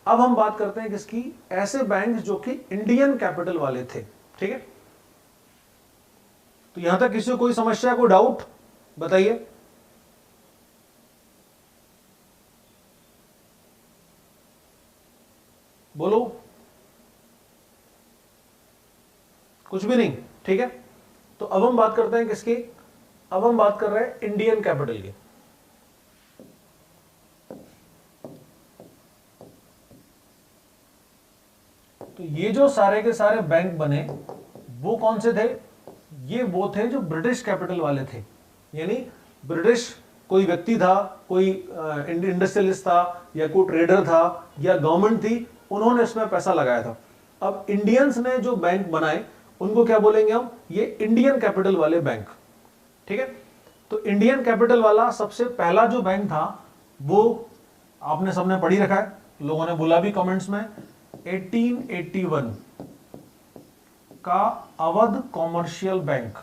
[SPEAKER 1] अब हम बात करते हैं किसकी? ऐसे बैंक जो कि इंडियन कैपिटल वाले थे, ठीक है। तो यहां तक किसी को कोई समस्या, कोई डाउट बताइए? बोलो। कुछ भी नहीं, ठीक है। तो अब हम बात करते हैं किसकी? अब हम बात कर रहे हैं इंडियन कैपिटल की। तो ये जो सारे के सारे बैंक बने वो कौन से थे? ये वो थे जो ब्रिटिश कैपिटल वाले थे, यानी ब्रिटिश कोई व्यक्ति था, कोई इंडस्ट्रियलिस्ट था, या कोई ट्रेडर था, या गवर्नमेंट थी, उन्होंने इसमें पैसा लगाया था। अब इंडियंस ने जो बैंक बनाए उनको क्या बोलेंगे हम? ये इंडियन कैपिटल वाले बैंक, ठीक है। तो इंडियन कैपिटल वाला सबसे पहला जो बैंक था वो आपने सबने पढ़ी रखा है, लोगों ने बोला भी कमेंट्स में, 1881 का अवध कॉमर्शियल बैंक।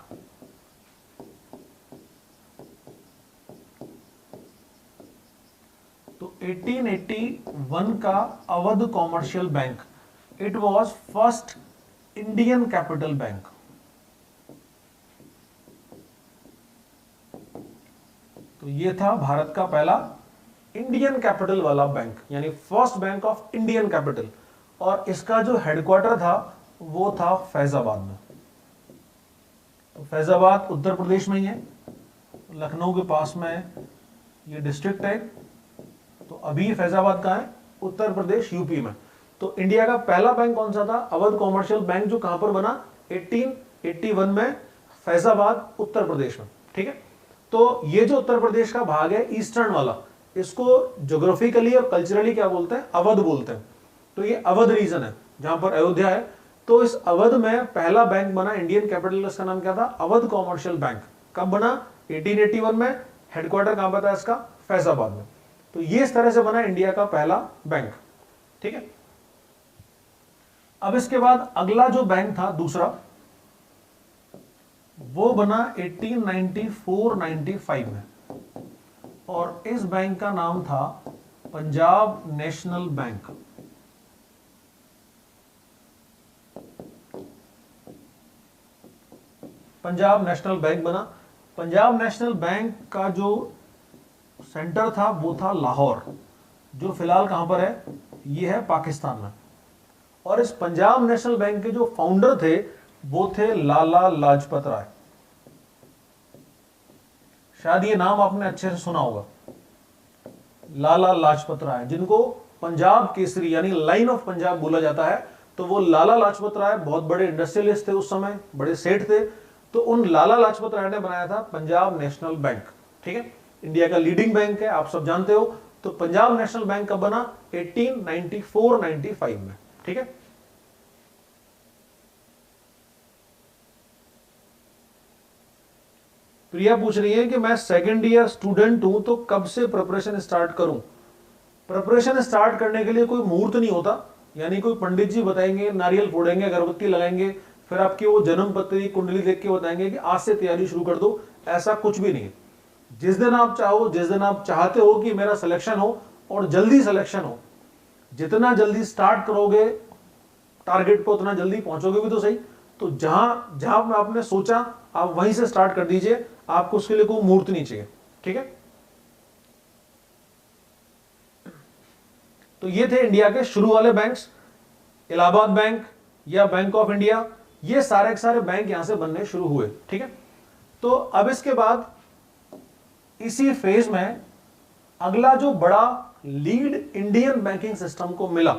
[SPEAKER 1] तो 1881 का Awadh commercial bank, it was first Indian capital bank. तो ये था भारत का पहला इंडियन कैपिटल वाला बैंक, यानी first Bank of Indian capital. और इसका जो हेडक्वार्टर था वो था फैजाबाद में। तो फैजाबाद उत्तर प्रदेश में ही है, लखनऊ के पास में ये डिस्ट्रिक्ट है। तो अभी फैजाबाद कहाँ है? उत्तर प्रदेश, यूपी में। तो इंडिया का पहला बैंक कौन सा था? अवध कॉमर्शियल बैंक, जो कहां पर बना? 1881 में, फैजाबाद, उत्तर प्रदेश में, ठीक है। तो ये जो उत्तर प्रदेश का भाग है ईस्टर्न वाला, इसको ज्योग्राफिकली और कल्चरली क्या बोलते हैं? अवध बोलते हैं। तो ये अवध रीजन है जहां पर अयोध्या है। तो इस अवध में पहला बैंक बना इंडियन कैपिटल, इसका नाम क्या था? Awadh commercial bank. कब बना? 1881 में। हेडक्वार्टर कहां पर था इसका? फैजाबाद में। तो ये इस तरह से बना इंडिया का पहला बैंक, ठीक है। अब इसके बाद अगला जो बैंक था दूसरा, वो बना 1894-95 में, और इस बैंक का नाम था Punjab national bank. Punjab national bank बना। पंजाब नेशनल बैंक का जो सेंटर था वो था लाहौर, जो फिलहाल कहां पर है? ये है पाकिस्तान में। और इस पंजाब नेशनल बैंक के जो फाउंडर थे वो थे लाला लाजपत राय। शायद ये नाम आपने अच्छे से सुना होगा, लाला लाजपत राय, जिनको पंजाब केसरी यानी लाइन ऑफ पंजाब बोला जाता है। तो वो लाला लाजपत राय बहुत बड़े इंडस्ट्रियलिस्ट थे उस समय, बड़े सेठ थे। तो उन लाला लाजपत राय ने बनाया था पंजाब नेशनल बैंक, ठीक है। इंडिया का लीडिंग बैंक है, आप सब जानते हो। तो पंजाब नेशनल बैंक कब बना? 1894-95 में, ठीक है। प्रिया पूछ रही है कि मैं सेकेंड ईयर स्टूडेंट हूं तो कब से प्रिपरेशन स्टार्ट करूं? प्रिपरेशन स्टार्ट करने के लिए कोई मुहूर्त नहीं होता, यानी कोई पंडित जी बताएंगे, नारियल फोड़ेंगे, अगरबत्ती लगाएंगे, फिर आपकी वो जन्म पत्री कुंडली देख के बताएंगे कि आज से तैयारी शुरू कर दो, ऐसा कुछ भी नहीं है। जिस दिन आप चाहो, जिस दिन आप चाहते हो कि मेरा सिलेक्शन हो और जल्दी सिलेक्शन हो, जितना जल्दी स्टार्ट करोगे टारगेट पे उतना जल्दी पहुंचोगे भी तो सही। तो जहां जहां आपने सोचा आप वहीं से स्टार्ट कर दीजिए, आपको उसके लिए कोई मुहूर्त नहीं चाहिए, ठीक है। तो ये थे इंडिया के शुरू वाले बैंक्स, इलाहाबाद बैंक या बैंक ऑफ इंडिया, ये सारे के सारे बैंक यहां से बनने शुरू हुए, ठीक है। तो अब इसके बाद इसी फेज में अगला जो बड़ा लीड इंडियन बैंकिंग सिस्टम को मिला।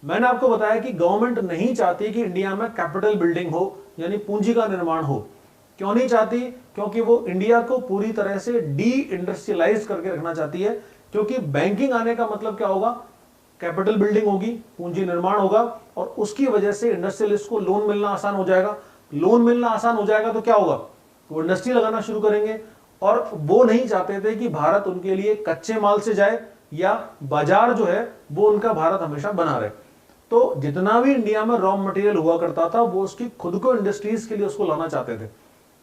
[SPEAKER 1] मैंने आपको बताया कि गवर्नमेंट नहीं चाहती कि इंडिया में कैपिटल बिल्डिंग हो, यानी पूंजी का निर्माण हो। क्यों नहीं चाहती? क्योंकि वो इंडिया को पूरी तरह से डी इंडस्ट्रियलाइज करके रखना चाहती है। क्योंकि बैंकिंग आने का मतलब क्या होगा? कैपिटल बिल्डिंग होगी, पूंजी निर्माण होगा, और उसकी वजह से इंडस्ट्रियलिस्ट को लोन मिलना आसान हो जाएगा। लोन मिलना आसान हो जाएगा तो क्या होगा? वो इंडस्ट्री लगाना शुरू करेंगे। और वो नहीं चाहते थे कि भारत उनके लिए कच्चे माल से जाए, या बाजार जो है वो उनका भारत हमेशा बना रहे। तो जितना भी इंडिया में रॉ मटेरियल हुआ करता था, वो उसकी खुद को इंडस्ट्रीज के लिए उसको लाना चाहते थे।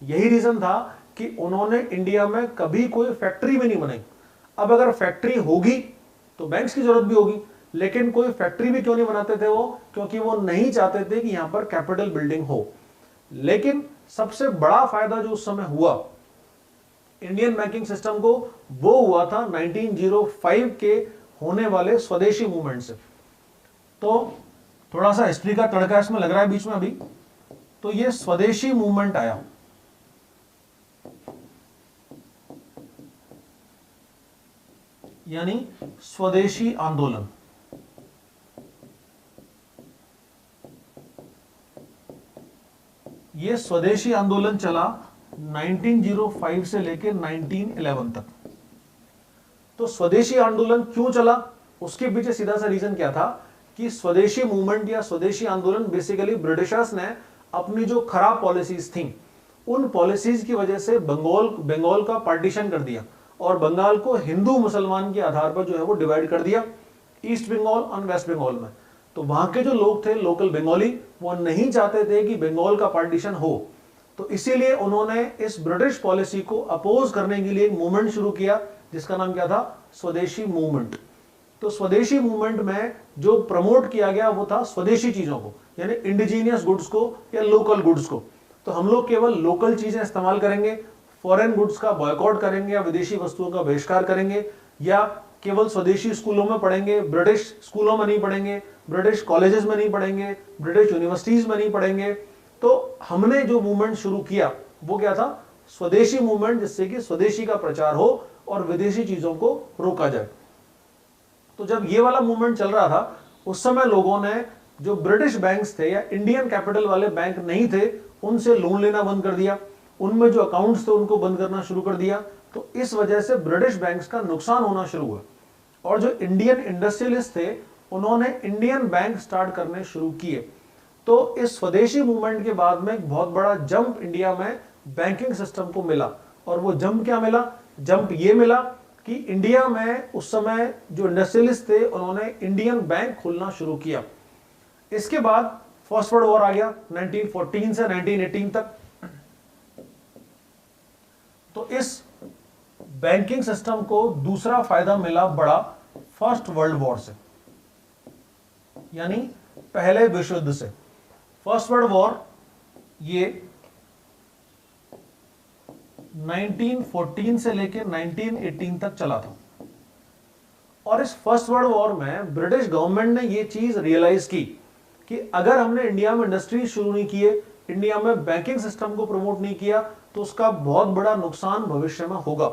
[SPEAKER 1] यही रीजन था कि उन्होंने इंडिया में कभी कोई फैक्ट्री भी नहीं बनाई। अब अगर फैक्ट्री होगी तो बैंक्स की जरूरत भी होगी, लेकिन कोई फैक्ट्री भी क्यों नहीं बनाते थे वो? क्योंकि वो नहीं चाहते थे कि यहां पर कैपिटल बिल्डिंग हो। लेकिन सबसे बड़ा फायदा जो उस समय हुआ इंडियन बैंकिंग सिस्टम को, वो हुआ था 1905 के होने वाले स्वदेशी मूवमेंट से। तो थोड़ा सा हिस्ट्री का तड़का इसमें लग रहा है बीच में अभी। तो ये स्वदेशी मूवमेंट आया, यानी स्वदेशी आंदोलन। ये स्वदेशी आंदोलन चला 1905 से लेकर 1911 तक। तो स्वदेशी आंदोलन क्यों चला? उसके पीछे सीधा सा रीजन क्या था कि स्वदेशी मूवमेंट या स्वदेशी आंदोलन बेसिकली ब्रिटिशर्स ने अपनी जो खराब पॉलिसीज थी, उन पॉलिसीज की वजह से बंगाल का पार्टीशन कर दिया, और बंगाल को हिंदू मुसलमान के आधार पर जो है वो डिवाइड कर दिया, ईस्ट बंगाल और वेस्ट बंगाल में। तो वहां के जो लोग थे लोकल बंगाली, वो नहीं चाहते थे कि बंगाल का पार्टीशन हो। तो इसीलिए उन्होंने इस ब्रिटिश पॉलिसी को अपोज करने के लिए एक मूवमेंट शुरू किया, जिसका नाम क्या था? स्वदेशी मूवमेंट। तो स्वदेशी मूवमेंट में जो प्रमोट किया गया वो था स्वदेशी चीजों को, यानी इंडिजीनियस गुड्स को या लोकल गुड्स को। तो हम लोग केवल लोकल चीजें इस्तेमाल करेंगे, फॉरेन गुड्स का बॉयकॉट करेंगे या विदेशी वस्तुओं का बहिष्कार करेंगे, या केवल स्वदेशी स्कूलों में पढ़ेंगे, ब्रिटिश स्कूलों में नहीं पढ़ेंगे, ब्रिटिश कॉलेजेस में नहीं पढ़ेंगे, ब्रिटिश यूनिवर्सिटीज में नहीं पढ़ेंगे। तो हमने जो मूवमेंट शुरू किया वो क्या था? स्वदेशी मूवमेंट, जिससे कि स्वदेशी का प्रचार हो और विदेशी चीजों को रोका जाए। तो जब ये वाला मूवमेंट चल रहा था, उस समय लोगों ने जो ब्रिटिश बैंक्स थे या इंडियन कैपिटल वाले बैंक नहीं थे, उनसे लोन लेना बंद कर दिया, उनमें जो अकाउंट्स थे उनको बंद करना शुरू कर दिया। तो इस वजह से ब्रिटिश बैंक्स का नुकसान होना शुरू हुआ, और जो इंडियन इंडस्ट्रियलिस्ट थे उन्होंने इंडियन बैंक स्टार्ट करने शुरू किए। तो इस स्वदेशी मूवमेंट के बाद में एक बहुत बड़ा जंप इंडिया में बैंकिंग सिस्टम को मिला। और वो जंप क्या मिला? जंप ये मिला कि इंडिया में उस समय जो इंडस्ट्रियलिस्ट थे उन्होंने इंडियन बैंक खोलना शुरू किया। इसके बाद फर्स्ट वर्ल्ड वॉर आ गया 1914 से 1918 तक। तो इस बैंकिंग सिस्टम को दूसरा फायदा मिला बड़ा फर्स्ट वर्ल्ड वॉर से, यानी पहले विश्व युद्ध से। फर्स्ट वर्ल्ड वॉर ये 1914 से लेकर 1918 तक चला था। और इस फर्स्ट वर्ल्ड वॉर में ब्रिटिश गवर्नमेंट ने ये चीज रियलाइज की कि अगर हमने इंडिया में इंडस्ट्री शुरू नहीं किए, इंडिया में बैंकिंग सिस्टम को प्रमोट नहीं किया, तो उसका बहुत बड़ा नुकसान भविष्य में होगा।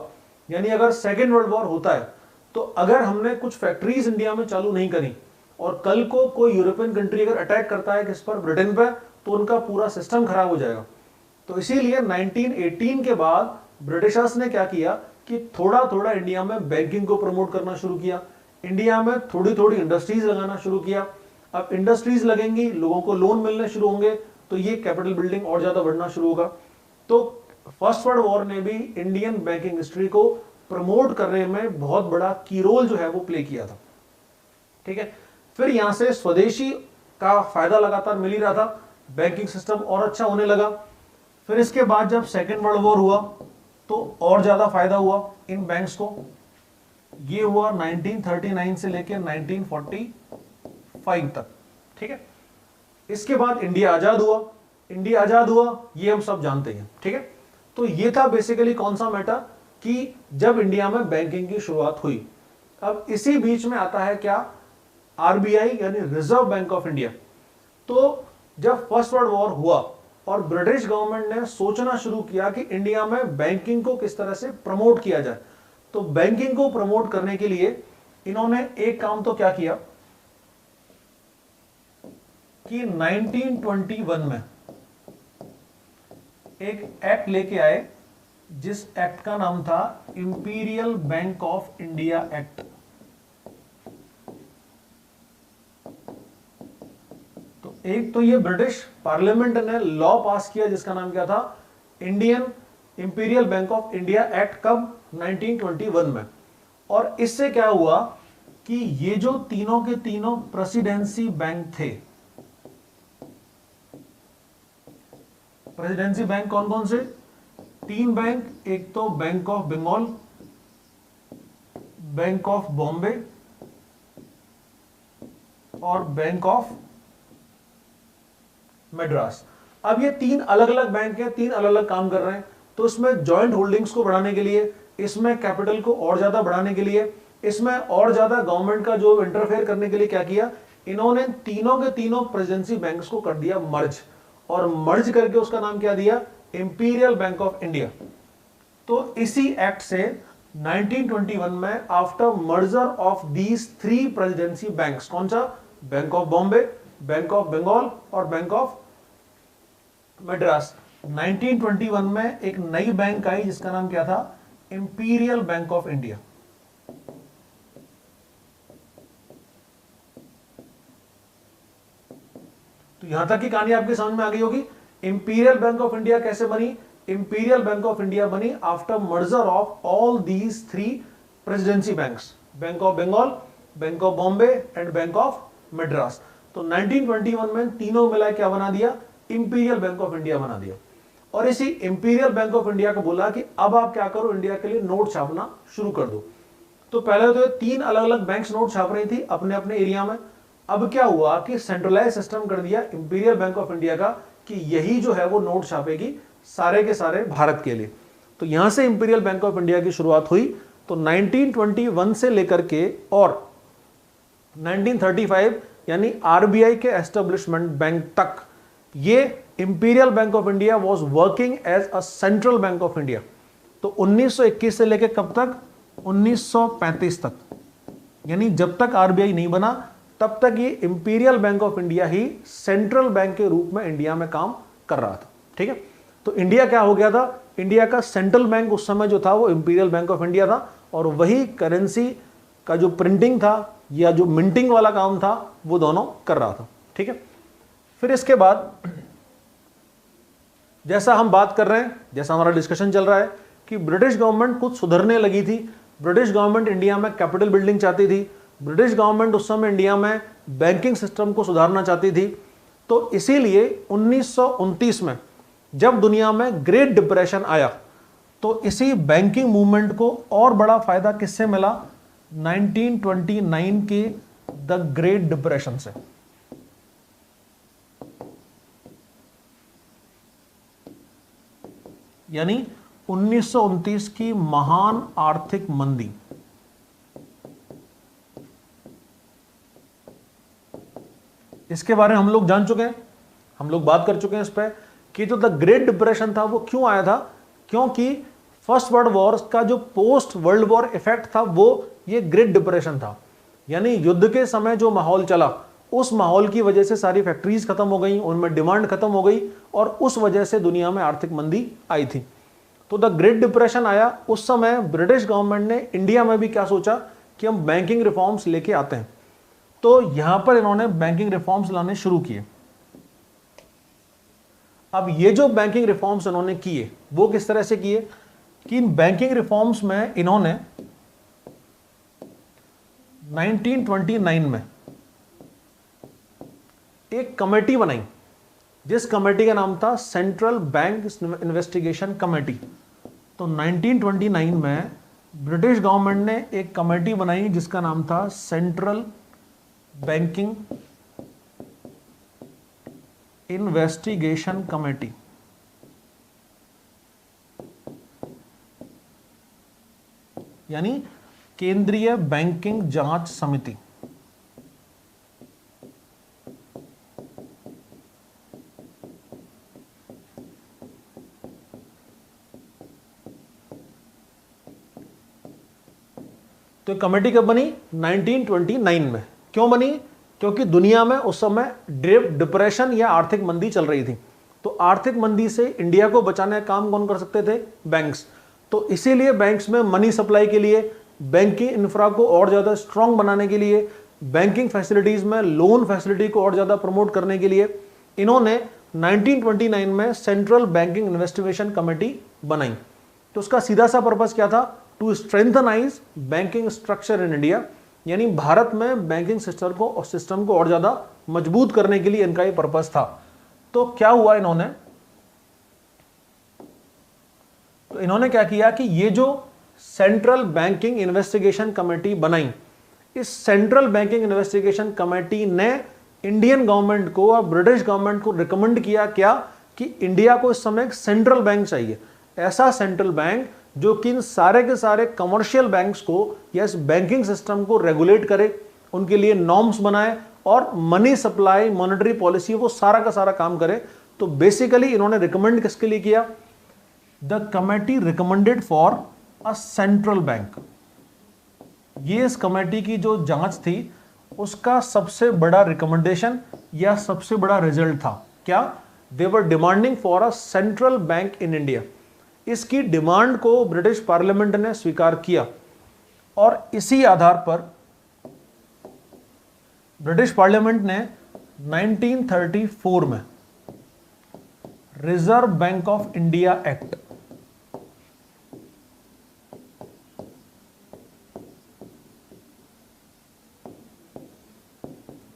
[SPEAKER 1] यानी अगर सेकेंड वर्ल्ड वॉर होता है, तो अगर हमने कुछ फैक्ट्रीज इंडिया में चालू नहीं करी, और कल को कोई यूरोपियन कंट्री अगर अटैक करता है किस पर? ब्रिटेन पर, तो उनका पूरा सिस्टम खराब हो जाएगा। तो इसीलिए 1918 के बाद ब्रिटिशर्स ने क्या किया कि थोड़ा थोड़ा इंडिया में बैंकिंग को प्रमोट करना शुरू किया, इंडिया में थोड़ी थोड़ी इंडस्ट्रीज लगाना शुरू किया। अब इंडस्ट्रीज लगेंगी, लोगों को लोन मिलने शुरू होंगे, तो ये कैपिटल बिल्डिंग और ज्यादा बढ़ना शुरू होगा। तो फर्स्ट वर्ल्ड वॉर ने भी इंडियन बैंकिंग हिस्ट्री को प्रमोट करने में बहुत बड़ा की रोल जो है वो प्ले किया था। ठीक है। फिर यहां से स्वदेशी का फायदा लगातार मिल ही रहा था, बैंकिंग सिस्टम और अच्छा होने लगा। फिर इसके बाद जब सेकेंड वर्ल्ड वॉर हुआ तो और ज्यादा फायदा हुआ इन बैंक्स को। ये हुआ 1939 से लेकर 1945 तक, ठीक है। इसके बाद इंडिया आजाद हुआ। इंडिया आजाद हुआ ये हम सब जानते हैं, ठीक है। तो ये था बेसिकली कौन सा मैटर कि जब इंडिया में बैंकिंग की शुरुआत हुई। अब इसी बीच में आता है क्या, आरबीआई यानी रिजर्व बैंक ऑफ इंडिया। तो जब फर्स्ट वर्ल्ड वॉर हुआ और ब्रिटिश गवर्नमेंट ने सोचना शुरू किया कि इंडिया में बैंकिंग को किस तरह से प्रमोट किया जाए, तो बैंकिंग को प्रमोट करने के लिए इन्होंने एक काम तो क्या किया कि 1921 में एक एक्ट लेके आए, जिस एक्ट का नाम था imperial Bank of India act. तो एक तो ये ब्रिटिश पार्लियामेंट ने लॉ पास किया जिसका नाम क्या था, Indian imperial Bank of India act, कब, 1921 में। और इससे क्या हुआ कि ये जो तीनों के तीनों प्रेसिडेंसी बैंक थे, प्रेसिडेंसी बैंक कौन कौन से, तीन बैंक, एक तो Bank of Bengal, Bank of Bombay और बैंक ऑफ मद्रास। अब ये तीन अलग अलग बैंक हैं, तीन अलग अलग काम कर रहे हैं। तो इसमें जॉइंट होल्डिंग्स को बढ़ाने के लिए, इसमें कैपिटल को और ज्यादा बढ़ाने के लिए, इसमें और ज्यादा गवर्नमेंट का जो इंटरफेयर करने के लिए क्या किया, इन्होंने तीनों के तीनों प्रेसिडेंसी बैंक्स को कर दिया मर्ज, और मर्ज करके उसका नाम क्या दिया, इंपीरियल बैंक ऑफ इंडिया। तो इसी एक्ट से 1921 में after merger of these three presidency banks, कौन सा, Bank of Bombay, Bank of Bengal और बैंक ऑफ मद्रास, 1921 में एक नई बैंक आई जिसका नाम क्या था, इंपीरियल बैंक ऑफ इंडिया। तो यहां तक की कहानी आपकी समझ में आ गई होगी। इंपीरियल बैंक ऑफ इंडिया कैसे बनी, इंपीरियल बैंक ऑफ इंडिया बनी after merger of all these three presidency banks, Bank of Bengal, Bank of Bombay and Bank of Madras. तो 1921 में तीनों मिला क्या बना दिया, इंपीरियल बैंक ऑफ इंडिया बना दिया। और इसी इंपीरियल बैंक ऑफ इंडिया को बोला कि अब आप क्या करो, इंडिया के लिए नोट छापना शुरू कर दो। तो पहले तो तीन अलग अलग बैंक्स नोट छाप रही थी अपने अपने एरिया में। अब क्या हुआ कि सेंट्रलाइज सिस्टम कर दिया इंपीरियल बैंक ऑफ इंडिया का कि यही जो है वो नोट छापेगी सारे के सारे भारत के लिए। तो यहां से इंपीरियल बैंक ऑफ इंडिया की शुरुआत हुई। तो 1921 से लेकर के और 1935 यानी आरबीआई के एस्टेब्लिशमेंट बैंक तक, ये Imperial Bank of India was working as a central bank of India. तो 1921 से लेकर कब तक, 1935 तक, यानी जब तक आरबीआई नहीं बना तब तक ये Imperial Bank of India he central bank के रूप में इंडिया में काम कर रहा था, ठीक है। तो इंडिया क्या हो गया था, इंडिया का सेंट्रल बैंक उस समय जो था वो इंपीरियल बैंक ऑफ इंडिया था, और वही करेंसी का जो प्रिंटिंग था या जो मिंटिंग वाला काम था वो दोनों कर रहा था, ठीक है। फिर इसके बाद जैसा हम बात कर रहे हैं, जैसा हमारा डिस्कशन चल रहा है कि ब्रिटिश गवर्नमेंट कुछ सुधरने लगी थी। ब्रिटिश गवर्नमेंट इंडिया में कैपिटल बिल्डिंग चाहती थी। ब्रिटिश गवर्नमेंट उस समय इंडिया में बैंकिंग सिस्टम को सुधारना चाहती थी। तो इसीलिए 1929 में जब दुनिया में ग्रेट डिप्रेशन आया तो इसी बैंकिंग मूवमेंट को और बड़ा फायदा किससे मिला, 1929 के द ग्रेट डिप्रेशन से। यानी 1929 की महान आर्थिक मंदी। इसके बारे में हम लोग जान चुके हैं, हम लोग बात कर चुके हैं इस पर कि जो द ग्रेट डिप्रेशन था वो क्यों आया था, क्योंकि फर्स्ट वर्ल्ड वॉर का जो पोस्ट वर्ल्ड वॉर इफेक्ट था वो ये ग्रेट डिप्रेशन था। यानी युद्ध के समय जो माहौल चला उस माहौल की वजह से सारी फैक्ट्रीज खत्म हो गई, उनमें डिमांड खत्म हो गई और उस वजह से दुनिया में आर्थिक मंदी आई थी। तो द ग्रेट डिप्रेशन आया। उस समय ब्रिटिश गवर्नमेंट ने इंडिया में भी क्या सोचा कि हम बैंकिंग रिफॉर्म्स लेके आते हैं। तो यहां पर इन्होंने बैंकिंग रिफॉर्म्स लाने शुरू किए। अब ये जो बैंकिंग रिफॉर्म्स इन्होंने किए वो किस तरह से किए कि इन बैंकिंग रिफॉर्म्स में इन्होंने 1929 में एक कमेटी बनाई, जिस कमेटी का नाम था सेंट्रल बैंक इन्वेस्टिगेशन कमेटी। तो 1929 में ब्रिटिश गवर्नमेंट ने एक कमेटी बनाई जिसका नाम था सेंट्रल बैंकिंग इन्वेस्टिगेशन कमेटी। यानी केंद्रीय बैंकिंग जांच समिति। तो कमेटी कब बनी? 1929 में। क्यों बनी? क्योंकि दुनिया में उस समय डिप्रेशन या आर्थिक मंदी चल रही थी। तो आर्थिक मंदी से इंडिया को बचाने का काम कौन कर सकते थे? बैंक्स। तो इसीलिए बैंक्स में मनी सप्लाई के लिए, बैंकिंग इंफ्रा को और ज़्यादा स्ट्रांग बनाने के लिए, बैंकिंग फैसिलिटीज़ में लोन फैसिलिटी को और ज़्यादा प्रमोट करने के लिए इन्होंने 1929 में सेंट्रल बैंकिंग इन्वेस्टिगेशन कमेटी बनाई। तो उसका सीधा सा पर्पस क्या था? To strengthenize banking structure in India, यानी भारत में बैंकिंग सिस्टम को और ज़्यादा मजबूत करने के लिए इनका ये पर्पस था। तो क्या हुआ इन्होंने क्या किया कि ये जो सेंट्रल बैंकिंग इन्वेस्टिगेशन कमेटी बनाई, इस सेंट्रल बैंकिंग इन्वेस्टिगेशन कमेटी ने इंडियन गवर्नमेंट को और ब्रिटिश गवर्नमेंट को रिकमेंड किया क्या कि इंडिया को इस समय एक सेंट्रल बैंक चाहिए, ऐसा सेंट्रल बैंक जो कि इन सारे के सारे कमर्शियल बैंक्स को या इस बैंकिंग सिस्टम को रेगुलेट करे, उनके लिए नॉर्म्स बनाए और मनी सप्लाई, मॉनेटरी पॉलिसी, वो सारा का सारा काम करे। तो बेसिकली इन्होंने रिकमेंड किसके लिए किया? The committee recommended for a central bank. ये इस कमेटी की जो जांच थी उसका सबसे बड़ा रिकमेंडेशन या सबसे बड़ा रिजल्ट था क्या? They were demanding for a central bank in India. इसकी डिमांड को ब्रिटिश पार्लियामेंट ने स्वीकार किया और इसी आधार पर ब्रिटिश पार्लियामेंट ने 1934 में reserve bank of India act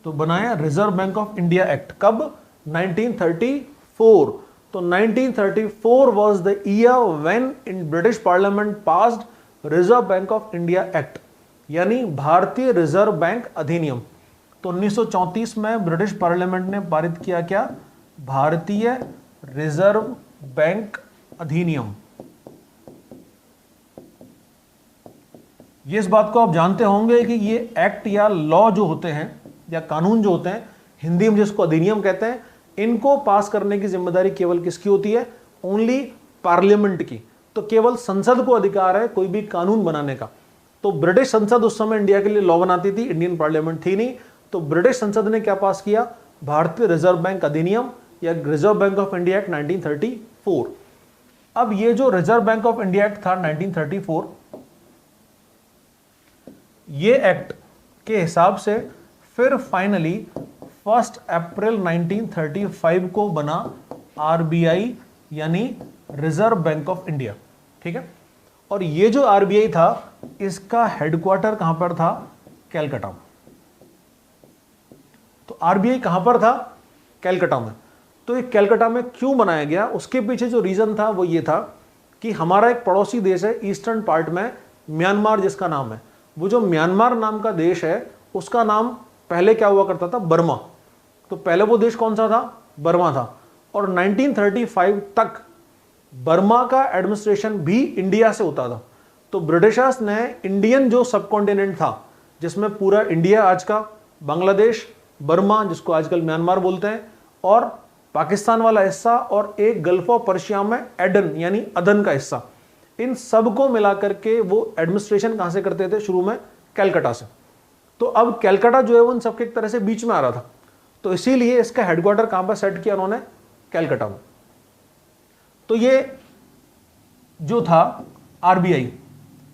[SPEAKER 1] तो बनाया, reserve bank of India act. कब? 1934। तो 1934 was the year when in British Parliament passed reserve bank of India act, यानी भारतीय रिजर्व बैंक अधिनियम। तो 1934 में ब्रिटिश पार्लियामेंट ने पारित किया क्या? भारतीय रिजर्व बैंक अधिनियम। ये इस बात को आप जानते होंगे कि ये एक्ट या लॉ जो होते हैं या कानून जो होते हैं, हिंदी में जिसको अधिनियम कहते हैं, इनको पास करने की जिम्मेदारी केवल किसकी होती है? ओनली पार्लियामेंट की। तो केवल संसद को अधिकार है कोई भी कानून बनाने का। तो ब्रिटिश संसद उस समय इंडिया के लिए लॉ बनाती थी, इंडियन पार्लियामेंट थी नहीं। तो ब्रिटिश संसद ने क्या पास किया? भारतीय रिजर्व बैंक अधिनियम या reserve bank of India act 1934। अब ये जो reserve bank of India act था 1934, ये एक्ट के हिसाब से फिर फाइनली 1 अप्रैल 1935 को बना आरबीआई, यानी रिजर्व बैंक ऑफ इंडिया। ठीक है। और ये जो आरबीआई था इसका हेडक्वार्टर कहां पर था? कैलकाटा में। तो आरबीआई कहां पर था? कैलकाटा में। तो ये कैलकाटा में क्यों बनाया गया? उसके पीछे जो रीजन था वो ये था कि हमारा एक पड़ोसी देश है ईस्टर्न पार्ट में, म्यांमार जिसका नाम है, वो जो म्यांमार नाम का देश है उसका नाम पहले क्या हुआ करता था? बर्मा। तो पहले वो देश कौन सा था? बर्मा था। और 1935 तक बर्मा का एडमिनिस्ट्रेशन भी इंडिया से होता था। तो ब्रिटिशर्स ने इंडियन जो सबकॉन्टिनेंट था, जिसमें पूरा इंडिया आज का, बांग्लादेश, बर्मा जिसको आजकल म्यांमार बोलते हैं, और पाकिस्तान वाला हिस्सा, और एक गल्फ ऑफ पर्शिया में एडन यानी अदन का हिस्सा, इन सबको मिलाकर के वो एडमिनिस्ट्रेशन कहां से करते थे? शुरू में कैलकाटा से। तो अब कैलकाटा जो है वो उन सबके एक तरह से बीच में आ रहा था। तो इसीलिए इसका हेडक्वार्टर कहां पर सेट किया उन्होंने? कैलकाटा में। तो ये जो था आरबीआई,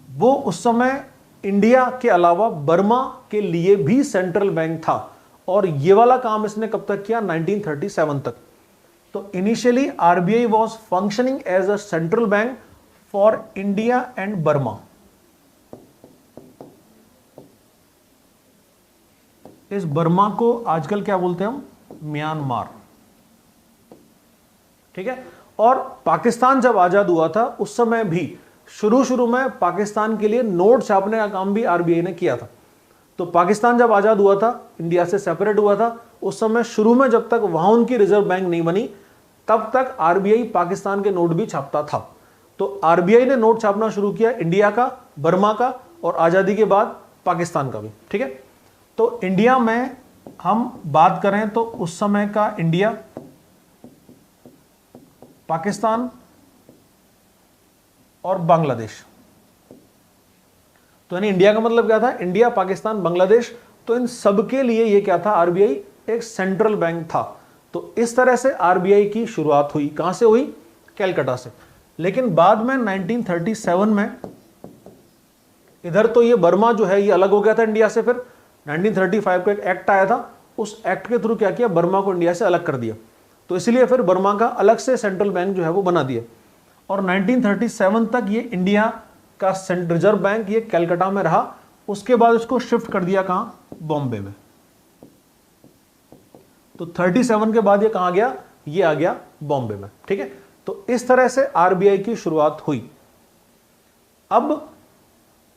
[SPEAKER 1] वो उस समय इंडिया के अलावा बर्मा के लिए भी सेंट्रल बैंक था। और ये वाला काम इसने कब तक किया? 1937 तक। तो initially RBI was functioning as a central bank for India and Burma. इस बर्मा को आजकल क्या बोलते हैं हम? म्यांमार, ठीक है। और पाकिस्तान जब आजाद हुआ था उस समय भी शुरू में पाकिस्तान के लिए नोट छापने का काम भी आरबीआई ने किया था। तो पाकिस्तान जब आजाद हुआ था, इंडिया से सेपरेट हुआ था, उस समय शुरू में जब तक वहां उनकी रिजर्व बैंक नहीं बनी तब तक आरबीआई पाकिस्तान के नोट भी छापता था। तो आरबीआई ने नोट छापना शुरू किया इंडिया का, बर्मा का और आजादी के बाद पाकिस्तान का भी, ठीक है। तो इंडिया में हम बात करें तो उस समय का इंडिया, पाकिस्तान और बांग्लादेश। तो यानी इंडिया का मतलब क्या था, इंडिया, पाकिस्तान, बांग्लादेश। तो इन सब के लिए ये क्या था, आरबीआई एक सेंट्रल बैंक था। तो इस तरह से आरबीआई की शुरुआत हुई। कहां से हुई, कलकत्ता से। लेकिन बाद में 1937 में इधर तो ये बर्मा जो है ये अलग हो गया था इंडिया से। फिर 1935 को एक एक्ट आया था, उस एक्ट के थ्रू क्या किया, बर्मा को इंडिया से अलग कर दिया। तो इसलिए फिर बर्मा का अलग से सेंट्रल बैंक जो है वो बना दिया। और 1937 तक ये इंडिया का रिजर्व बैंक ये कलकत्ता में रहा। उसके बाद इसको शिफ्ट कर दिया कहां, बॉम्बे में। तो 37 के बाद ये कहां गया, ये आ गया बॉम्बे में, ठीक है। तो इस तरह से आरबीआई की शुरुआत हुई। अब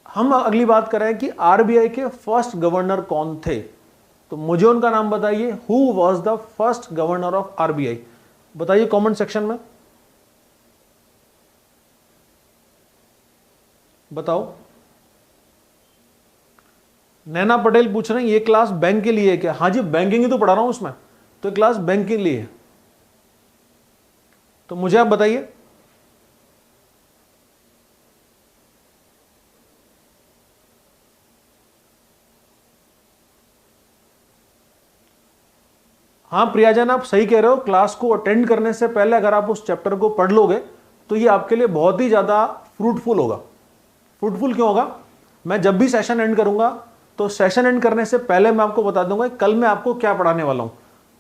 [SPEAKER 1] हम अगली बात करें कि आरबीआई के फर्स्ट गवर्नर कौन थे। तो मुझे उनका नाम बताइए, who was the first governor of RBI, बताइए कमेंट सेक्शन में, बताओ। नैना पटेल पूछ रहे हैं ये क्लास बैंक के लिए है क्या। हाँ जी, बैंकिंग ही तो पढ़ा रहा हूं उसमें, तो क्लास बैंक के लिए है। तो मुझे आप बताइए, हाँ प्रियाजन आप सही कह रहे हो। क्लास को अटेंड करने से पहले अगर आप उस चैप्टर को पढ़ लोगे तो ये आपके लिए बहुत ही ज़्यादा फ्रूटफुल होगा। फ्रूटफुल क्यों होगा, मैं जब भी सेशन एंड करूंगा तो सेशन एंड करने से पहले मैं आपको बता दूंगा कल मैं आपको क्या पढ़ाने वाला हूं।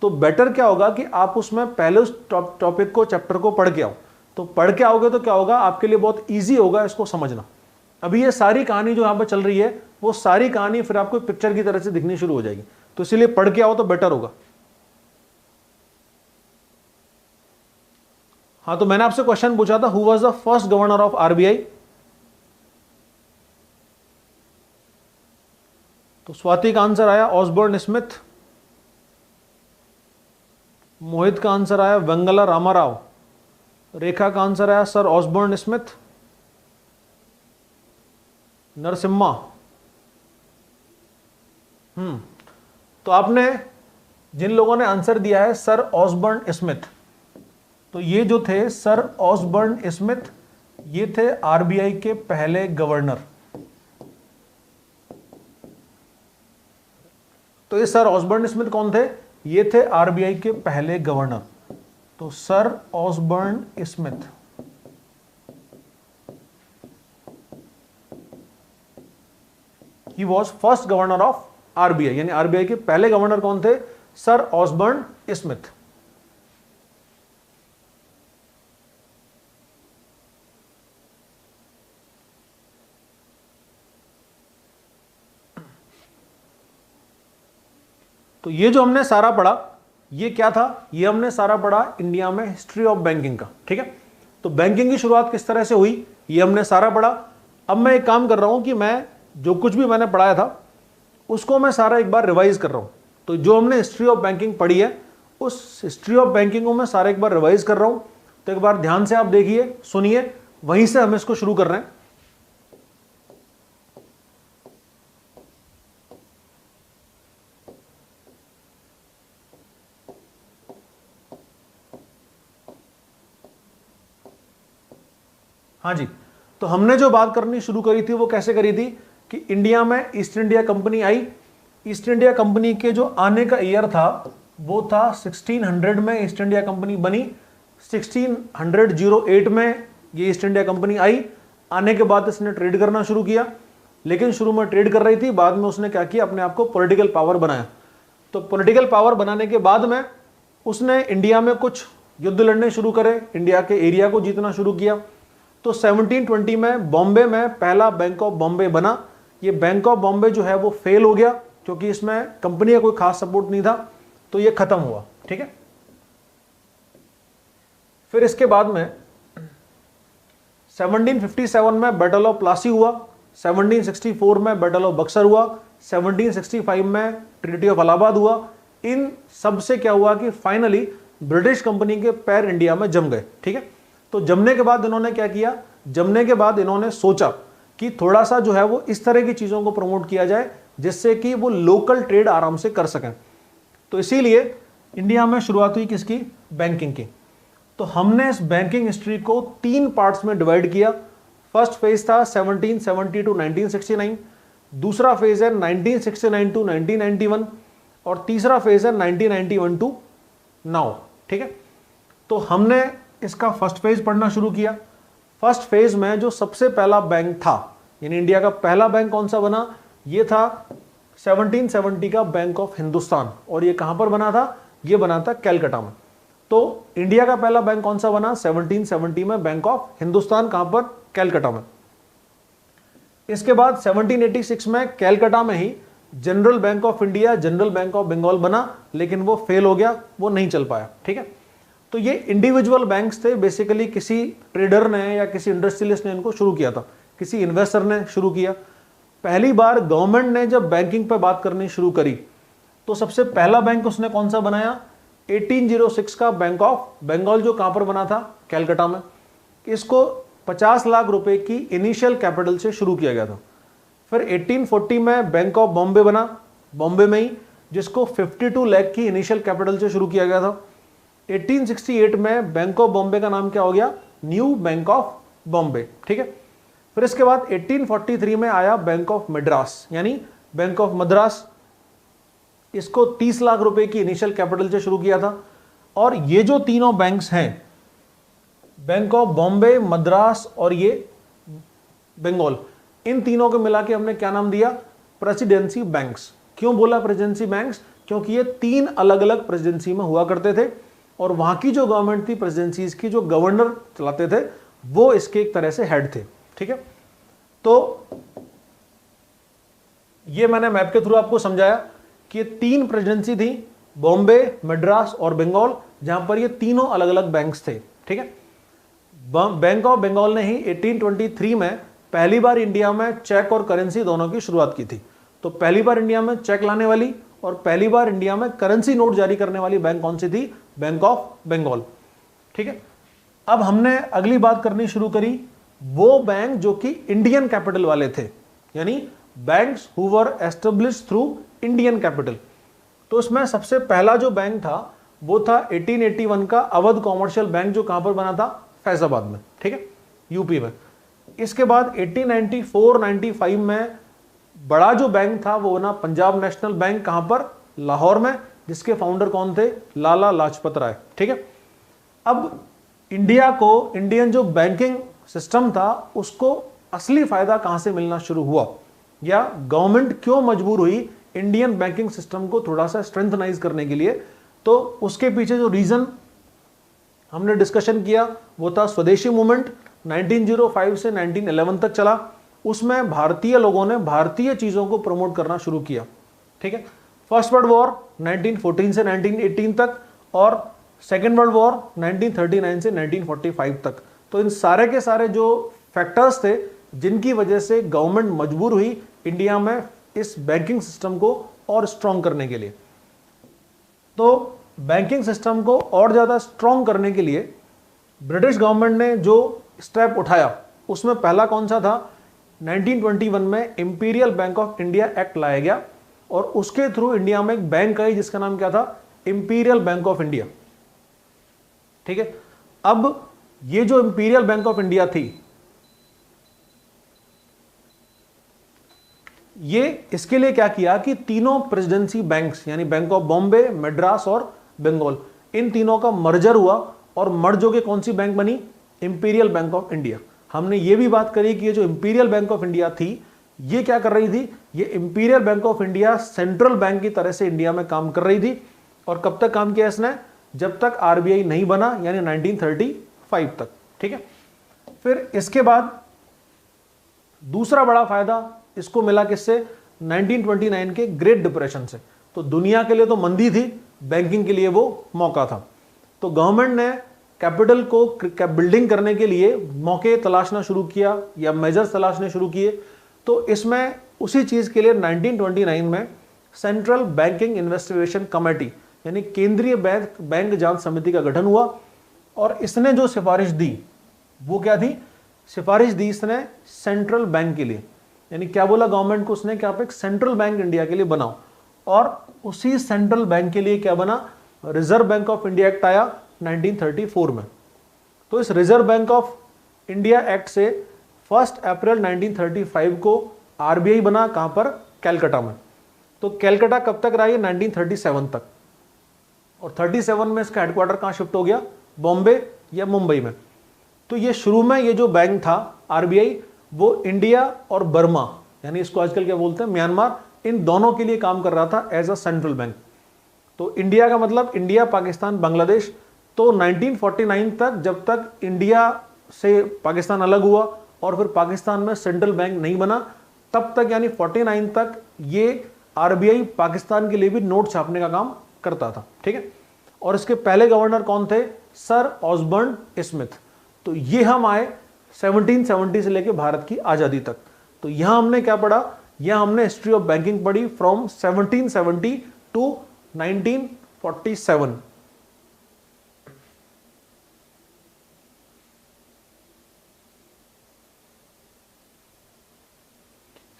[SPEAKER 1] तो बेटर क्या होगा कि आप उसमें पहले उस टॉपिक को, चैप्टर को पढ़ के आओ। तो पढ़ के आओगे तो क्या होगा, आपके लिए बहुत ईजी होगा इसको समझना। अभी ये सारी कहानी जो यहाँ पर चल रही है वो सारी कहानी फिर आपको पिक्चर की तरह से दिखनी शुरू हो जाएगी। तो इसीलिए पढ़ के आओ तो बेटर होगा। हाँ, तो मैंने आपसे क्वेश्चन पूछा था, who was the first governor of RBI. तो स्वाति का आंसर आया ऑसबोर्न स्मिथ। मोहित का आंसर आया वेंगला रामाराव। रेखा का आंसर आया सर ऑसबोर्न स्मिथ। नरसिम्हा, तो आपने जिन लोगों ने आंसर दिया है सर ऑसबोर्न स्मिथ, तो ये जो थे सर ऑसबोर्न स्मिथ, ये थे आरबीआई के पहले गवर्नर। तो ये सर ऑसबोर्न स्मिथ कौन थे, ये थे आरबीआई के पहले गवर्नर। तो sir Osborne Smith, he was first governor of RBI, यानी आरबीआई के पहले गवर्नर कौन थे, सर ऑसबोर्न स्मिथ। तो ये जो हमने सारा पढ़ा ये क्या था, ये हमने सारा पढ़ा इंडिया में हिस्ट्री ऑफ बैंकिंग का, ठीक है। तो बैंकिंग की शुरुआत किस तरह से हुई ये हमने सारा पढ़ा। अब मैं एक काम कर रहा हूं कि मैं जो कुछ भी मैंने पढ़ाया था उसको मैं सारा एक बार रिवाइज कर रहा हूं। तो जो हमने हिस्ट्री ऑफ बैंकिंग पढ़ी है उस हिस्ट्री ऑफ बैंकिंग को मैं सारा एक बार रिवाइज कर रहा हूं। तो एक बार ध्यान से आप देखिए, सुनिए, वहीं से हम इसको शुरू कर रहे हैं। हाँ जी, तो हमने जो बात करनी शुरू करी थी वो कैसे करी थी कि इंडिया में ईस्ट इंडिया कंपनी आई। ईस्ट इंडिया कंपनी के जो आने का ईयर था वो था 1600 में ईस्ट इंडिया कंपनी बनी। 1608 में ये ईस्ट इंडिया कंपनी आई। आने के बाद इसने ट्रेड करना शुरू किया, लेकिन शुरू में ट्रेड कर रही थी, बाद में उसने क्या किया, अपने आप को पॉलिटिकल पावर बनाया। तो पॉलिटिकल पावर बनाने के बाद में उसने इंडिया में कुछ युद्ध लड़ने शुरू करे, इंडिया के एरिया को जीतना शुरू किया। तो 1720 में बॉम्बे में पहला बैंक ऑफ बॉम्बे बना। ये बैंक ऑफ बॉम्बे जो है वो फेल हो गया क्योंकि इसमें कंपनी का कोई खास सपोर्ट नहीं था। तो तो ये खत्म हुआ, ठीक है। फिर इसके बाद में 1757 में बैटल ऑफ प्लासी हुआ, 1764 में बैटल ऑफ बक्सर हुआ, 1765 में ट्रीटी ऑफ इलाहाबाद हुआ। इन सब से क्या हुआ कि फाइनली ब्रिटिश कंपनी के पैर इंडिया में जम गए, ठीक है। तो जमने के बाद इन्होंने क्या किया, जमने के बाद इन्होंने सोचा कि थोड़ा सा जो है वो इस तरह की चीज़ों को प्रमोट किया जाए जिससे कि वो लोकल ट्रेड आराम से कर सकें। तो इसीलिए इंडिया में शुरुआत हुई किसकी, बैंकिंग की। तो हमने इस बैंकिंग हिस्ट्री को 3 पार्ट्स में डिवाइड किया। फर्स्ट फेज था 1770 टू 1969, दूसरा फेज है 1969 टू 1991 और तीसरा फेज है 1991 टू नाउ, ठीक है। तो हमने इसका फर्स्ट फेज पढ़ना शुरू किया। फर्स्ट फेज में जो सबसे पहला बैंक था, यानी इंडिया का पहला बैंक कौन सा बना, ये था 1770 का बैंक ऑफ हिंदुस्तान। और ये कहां पर बना था, ये बना था कैलकाटा में। तो इंडिया का पहला बैंक कौन सा बना 1770 में, बैंक ऑफ हिंदुस्तान, कहां पर, कैलकाटा में। इसके बाद 1786 में कैलकाटा में ही General Bank of India, General Bank of Bengal बना, लेकिन वो फेल हो गया, वो नहीं चल पाया, ठीक है। तो ये इंडिविजुअल बैंक्स थे, बेसिकली किसी ट्रेडर ने या किसी इंडस्ट्रियलिस्ट ने इनको शुरू किया था, किसी इन्वेस्टर ने शुरू किया। पहली बार गवर्नमेंट ने जब बैंकिंग पर बात करनी शुरू करी तो सबसे पहला बैंक उसने कौन सा बनाया, 1806 का बैंक ऑफ बंगाल, जो कहां पर बना था, कैलकाटा में। इसको 50 लाख रुपए की इनिशियल कैपिटल से शुरू किया गया था। फिर 1840 में बैंक ऑफ बॉम्बे बना, बॉम्बे में ही, जिसको 52 लाख की इनिशियल कैपिटल से शुरू किया गया था। 1868 में बैंक ऑफ बॉम्बे का नाम क्या हो गया, न्यू बैंक ऑफ बॉम्बे, ठीक है। फिर इसके बाद 1843 में आया बैंक ऑफ मद्रास, यानी बैंक ऑफ मद्रास। इसको 30 लाख रुपए की इनिशियल कैपिटल से शुरू किया था। और ये जो तीनों बैंक्स हैं, बैंक ऑफ बॉम्बे, मद्रास और ये बंगाल, इन तीनों को मिला के हमने क्या नाम दिया, प्रेसिडेंसी बैंक्स। क्यों बोला प्रेसिडेंसी बैंक्स, क्योंकि ये 3 अलग अलग प्रेसिडेंसी में हुआ करते थे और वहां की जो गवर्नमेंट थी, प्रेसिडेंसीज की जो गवर्नर चलाते थे, वो इसके एक तरह से हेड थे, ठीक है। तो ये मैंने मैप के थ्रू आपको समझाया कि 3 प्रेसिडेंसी थी, बॉम्बे, मद्रास और बंगाल, जहां पर ये तीनों अलग अलग बैंक्स थे, ठीक है। बैंक ऑफ बंगाल ने ही 1823 में पहली बार इंडिया में चेक और करेंसी दोनों की शुरुआत की थी। तो पहली बार इंडिया में चेक लाने वाली और पहली बार इंडिया में करेंसी नोट जारी करने वाली बैंक कौन सी थी, बैंक ऑफ बंगाल, ठीक है। अब हमने अगली बात करनी शुरू करी, वो बैंक जो कि इंडियन कैपिटल वाले थे, यानी banks who were established through Indian capital. तो इसमें सबसे पहला जो बैंक था वो था 1881 का अवध कॉमर्शियल बैंक, जो कहां पर बना था, फैजाबाद में, ठीक है, यूपी में। इसके बाद 1894-95 में बड़ा जो बैंक था वो बना पंजाब नेशनल बैंक, कहां पर, लाहौर में, जिसके फाउंडर कौन थे, लाला लाजपत राय, ठीक है। अब इंडिया को, इंडियन जो बैंकिंग सिस्टम था, उसको असली फायदा कहां से मिलना शुरू हुआ, या गवर्नमेंट क्यों मजबूर हुई इंडियन बैंकिंग सिस्टम को थोड़ा सा स्ट्रेंथनाइज करने के लिए। तो उसके पीछे जो रीजन हमने डिस्कशन किया वो था स्वदेशी मूवमेंट, 1905 से 1911 तक चला। उसमें भारतीय लोगों ने भारतीय चीजों को प्रमोट करना शुरू किया, ठीक है। फर्स्ट वर्ल्ड वॉर 1914 से 1918 तक और सेकेंड वर्ल्ड वॉर 1939 से 1945 तक। तो इन सारे के सारे जो फैक्टर्स थे जिनकी वजह से गवर्नमेंट मजबूर हुई इंडिया में इस बैंकिंग सिस्टम को और स्ट्रॉन्ग करने के लिए। तो बैंकिंग सिस्टम को और ज़्यादा स्ट्रॉन्ग करने के लिए ब्रिटिश गवर्नमेंट ने जो स्टेप उठाया उसमें पहला कौन सा था, 1921 में imperial Bank of India act लाया गया और उसके थ्रू इंडिया में एक बैंक आई जिसका नाम क्या था, इंपीरियल बैंक ऑफ इंडिया, ठीक है। अब ये जो इंपीरियल बैंक ऑफ इंडिया थी, ये इसके लिए क्या किया कि तीनों प्रेसिडेंसी बैंक्स यानी बैंक ऑफ बॉम्बे, मद्रास और बंगाल, इन तीनों का मर्जर हुआ और मर्ज होकर कौन सी बैंक बनी, इंपीरियल बैंक ऑफ इंडिया। हमने ये भी बात करी कि ये जो इंपीरियल बैंक ऑफ इंडिया थी ये क्या कर रही थी, ये Imperial Bank of India central bank की तरह से इंडिया में काम कर रही थी। और कब तक काम किया इसने, जब तक आरबीआई नहीं बना, यानी 1935 तक, ठीक है। फिर इसके बाद दूसरा बड़ा फायदा इसको मिला किससे, 1929 के ग्रेट डिप्रेशन से। तो दुनिया के लिए तो मंदी थी, बैंकिंग के लिए वो मौका था। तो गवर्नमेंट ने कैपिटल को बिल्डिंग करने के लिए मौके तलाशना शुरू किया या मेजर्स तलाशने शुरू किए। तो इसमें उसी चीज़ के लिए 1929 में सेंट्रल बैंकिंग इन्वेस्टिगेशन कमेटी यानी केंद्रीय बैंक जांच समिति का गठन हुआ। और इसने जो सिफारिश दी वो क्या थी? सिफारिश दी इसने सेंट्रल बैंक के लिए, यानी क्या बोला गवर्नमेंट को उसने कि आप एक सेंट्रल बैंक इंडिया के लिए बनाओ। और उसी सेंट्रल बैंक के लिए क्या बना? Reserve bank of India act आया 1934 में। तो इस reserve bank of India act से 1 अप्रैल 1935 को आरबीआई बना। कहां पर? कैलकाटा में। तो कैलकाटा कब तक रहा? 1937 तक। और 37 में इसका हेडक्वार्टर कहां शिफ्ट हो गया? बॉम्बे या मुंबई में। तो ये शुरू में ये जो बैंक था आरबीआई, वो इंडिया और बर्मा यानी इसको आजकल क्या बोलते हैं, म्यांमार, इन दोनों के लिए काम कर रहा था एज अ सेंट्रल बैंक। तो इंडिया का मतलब इंडिया, पाकिस्तान, बांग्लादेश। तो 1949 तक, जब तक इंडिया से पाकिस्तान अलग हुआ और फिर पाकिस्तान में सेंट्रल बैंक नहीं बना, तब तक यानी 49 तक ये आरबीआई पाकिस्तान के लिए भी नोट छापने का काम करता था। ठीक है। और इसके पहले गवर्नर कौन थे? Sir Osborne Smith. तो ये हम आए 1770 से लेकर भारत की आजादी तक। तो यहां हमने क्या पढ़ा? यहां हमने हिस्ट्री ऑफ बैंकिंग पढ़ी फ्रॉम 1770 टू 1947।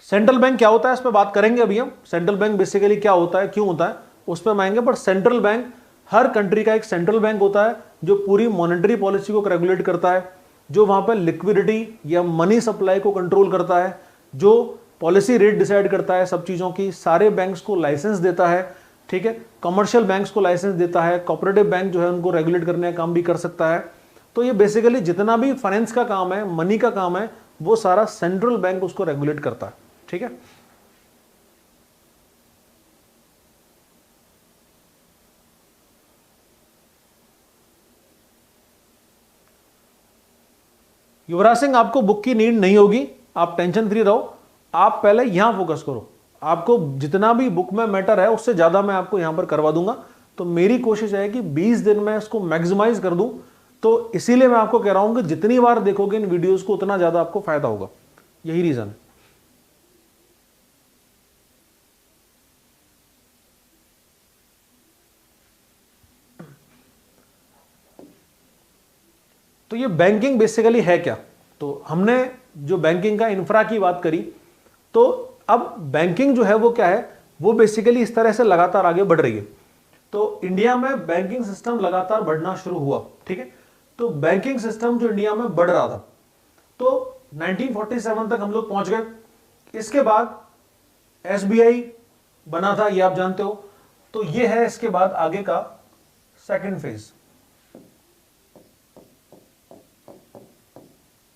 [SPEAKER 1] सेंट्रल बैंक क्या होता है इस पे बात करेंगे अभी हम। सेंट्रल बैंक बेसिकली क्या होता है, क्यों होता है, उस पर हम आएंगे। But central bank, her country का एक सेंट्रल बैंक होता है जो पूरी मॉनेटरी पॉलिसी को रेगुलेट करता है, जो वहां पर लिक्विडिटी या मनी सप्लाई को कंट्रोल करता है, जो पॉलिसी रेट डिसाइड करता है सब चीज़ों की, सारे बैंक्स को लाइसेंस देता है। ठीक है। कमर्शियल बैंक्स को लाइसेंस देता है, कोऑपरेटिव बैंक जो है उनको रेगुलेट करने का काम भी कर सकता है। तो ये बेसिकली जितना भी फाइनेंस का काम है, मनी का काम है, वो सारा सेंट्रल बैंक उसको रेगुलेट करता है। ठीक है। युवराज सिंह, आपको बुक की नीड नहीं होगी, आप टेंशन फ्री रहो। आप पहले यहां फोकस करो। आपको जितना भी बुक में मैटर है उससे ज्यादा मैं आपको यहां पर करवा दूंगा। तो मेरी कोशिश है कि 20 दिन में इसको मैक्सिमाइज कर दूं। तो इसीलिए मैं आपको कह रहा हूं कि जितनी बार देखोगे इन वीडियोस को उतना ज्यादा आपको फायदा होगा। यही रीजन है। तो ये बैंकिंग बेसिकली है क्या? तो हमने जो बैंकिंग का इंफ्रा की बात करी, तो अब बैंकिंग जो है वो क्या है, वो बेसिकली इस तरह से लगातार आगे बढ़ रही है। तो इंडिया में बैंकिंग सिस्टम लगातार बढ़ना शुरू हुआ। ठीक है। तो बैंकिंग सिस्टम जो इंडिया में बढ़ रहा था, तो 1947 तक हम लोग पहुंच गए। इसके बाद एसबीआई बना था, ये आप जानते हो। तो ये है इसके बाद आगे का सेकंड फेज।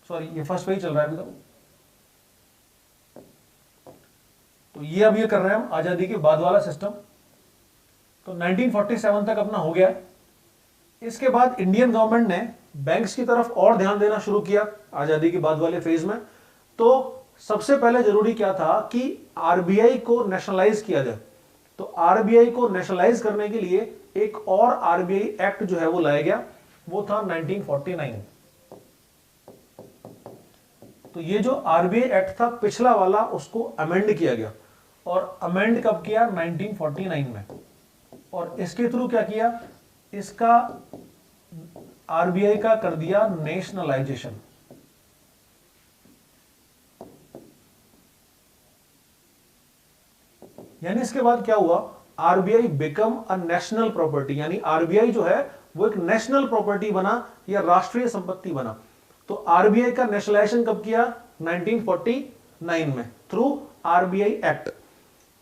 [SPEAKER 1] सॉरी, ये फर्स्ट पेज चल रहा है अभी तो ये अब ये कर रहे हैं हम आजादी के बाद वाला सिस्टम। तो 1947 तक अपना हो गया। इसके बाद इंडियन गवर्नमेंट ने बैंक्स की तरफ और ध्यान देना शुरू किया आजादी के बाद वाले फेज में। तो सबसे पहले जरूरी क्या था कि आरबीआई को नेशनलाइज किया जाए। तो आरबीआई को नेशनलाइज करने के लिए एक और आरबीआई एक्ट जो है वो लाया गया, वो था 1949। तो ये जो आरबीआई एक्ट था पिछला वाला, उसको अमेंड किया गया। और अमेंड कब किया? 1949 में। और इसके थ्रू क्या किया? इसका आरबीआई का कर दिया नेशनलाइजेशन। यानी इसके बाद क्या हुआ? RBI become a national property, यानी आरबीआई जो है वो एक नेशनल प्रॉपर्टी बना या राष्ट्रीय संपत्ति बना। तो आरबीआई का नेशनलाइजेशन कब किया? 1949 में, थ्रू आरबीआई एक्ट।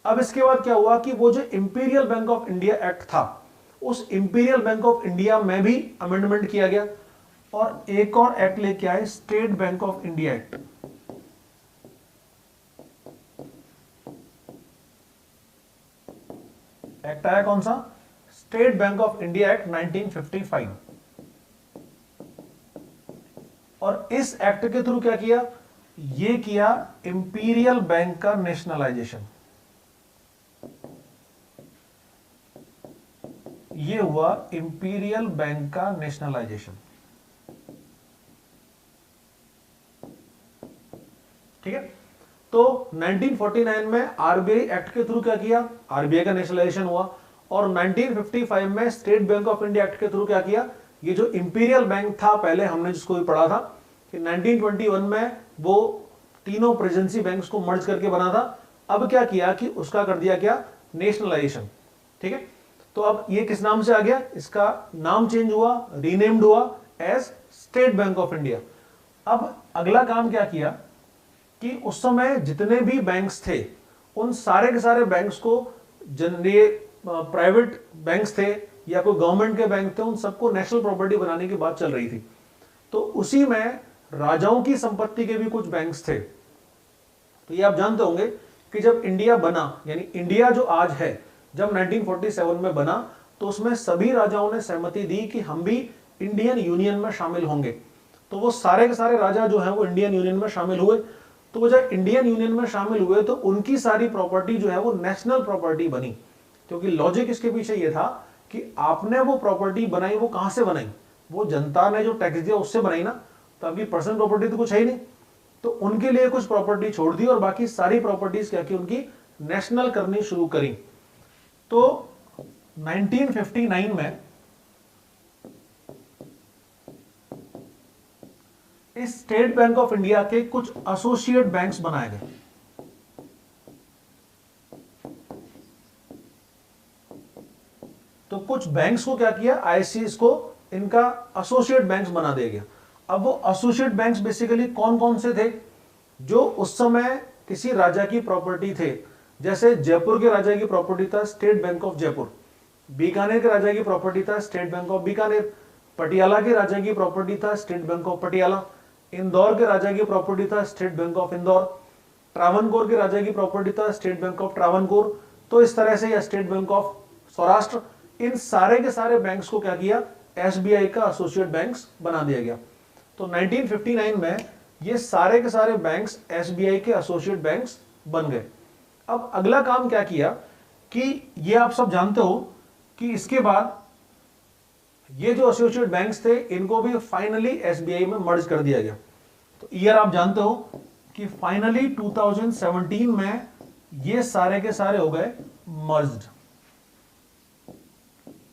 [SPEAKER 1] अब इसके बाद क्या हुआ कि वो जो imperial Bank of India act था, उस इंपीरियल बैंक ऑफ इंडिया में भी अमेंडमेंट किया गया और एक और एक्ट लेके आए, state Bank of India act. Act आया कौन सा? State Bank of India act 1955। और इस एक्ट के थ्रू क्या किया? ये किया इंपीरियल बैंक का नेशनलाइजेशन। ये हुआ इंपीरियल बैंक का नेशनलाइजेशन। ठीक है, तो 1949 में आरबीआई एक्ट के थ्रू क्या किया, आरबीआई का नेशनलाइजेशन हुआ। और 1955 में state Bank of India act के थ्रू क्या किया, ये जो इंपीरियल बैंक था पहले हमने जिसको भी पढ़ा था कि 1921 में वो तीनों प्रेसिडेंसी बैंक्स को मर्ज करके बना था, अब क्या किया कि उसका कर दिया क्या, नेशनलाइजेशन। ठीक है, तो अब ये किस नाम से आ गया, इसका नाम चेंज हुआ, रीनेम्ड हुआ as State Bank of India. अब अगला काम क्या किया कि उस समय जितने भी बैंक्स थे उन सारे के सारे बैंक्स को, ये प्राइवेट बैंक्स थे या कोई गवर्नमेंट के बैंक थे, उन सबको नेशनल प्रॉपर्टी बनाने की बात चल रही थी। तो उसी में राजाओं की संपत्ति के भी कुछ बैंक्स थे। तो ये आप जानते होंगे कि जब इंडिया बना, यानी इंडिया जो आज है, जब 1947 में बना तो उसमें सभी राजाओं ने सहमति दी कि हम भी इंडियन यूनियन में शामिल होंगे। तो वो सारे के सारे राजा जो हैं वो इंडियन यूनियन में शामिल हुए। तो वो जब इंडियन यूनियन में शामिल हुए तो उनकी सारी प्रॉपर्टी जो है वो नेशनल प्रॉपर्टी बनी, क्योंकि लॉजिक इसके पीछे ये था कि आपने वो प्रॉपर्टी बनाई, वो कहां से बनाई, वो जनता ने जो टैक्स दिया उससे बनाई ना, तो आपकी पर्सनल प्रॉपर्टी तो कुछ है ही नहीं। तो उनके लिए कुछ प्रॉपर्टी छोड़ दी और बाकी सारी प्रॉपर्टीज क्या की, उनकी नेशनल करनी शुरू करी। तो 1959 में इस स्टेट बैंक ऑफ इंडिया के कुछ एसोसिएट बैंक्स बनाए गए। तो कुछ बैंक्स को क्या किया, आईसीएस को इनका एसोसिएट बैंक्स बना दिया गया। अब वो एसोसिएट बैंक्स बेसिकली कौन कौन से थे, जो उस समय किसी राजा की प्रॉपर्टी थे। जैसे जयपुर के राजा की प्रॉपर्टी था state Bank of Jaipur, Bikaner के राजा की प्रॉपर्टी था state Bank of Bikaner, Patiala के राजा की प्रॉपर्टी था state Bank of Patiala, Indore के राजा की प्रॉपर्टी था state Bank of Indore, Travancore के राजा की प्रॉपर्टी था स्टेट बैंक ऑफ ट्रावनकोर। तो इस तरह से या स्टेट बैंक ऑफ सौराष्ट्र, इन सारे के सारे बैंक्स को क्या किया, एसबीआई का एसोसिएट बैंक्स बना दिया गया। तो 1959 में ये सारे के सारे बैंक्स एसबीआई के एसोसिएट बैंक्स बन गए। अब अगला काम क्या किया कि ये आप सब जानते हो कि इसके बाद ये जो एसोसिएट बैंक्स थे इनको भी फाइनली एसबीआई में मर्ज कर दिया गया। तो ईयर आप जानते हो कि फाइनली 2017 में ये सारे के सारे हो गए मर्ज्ड।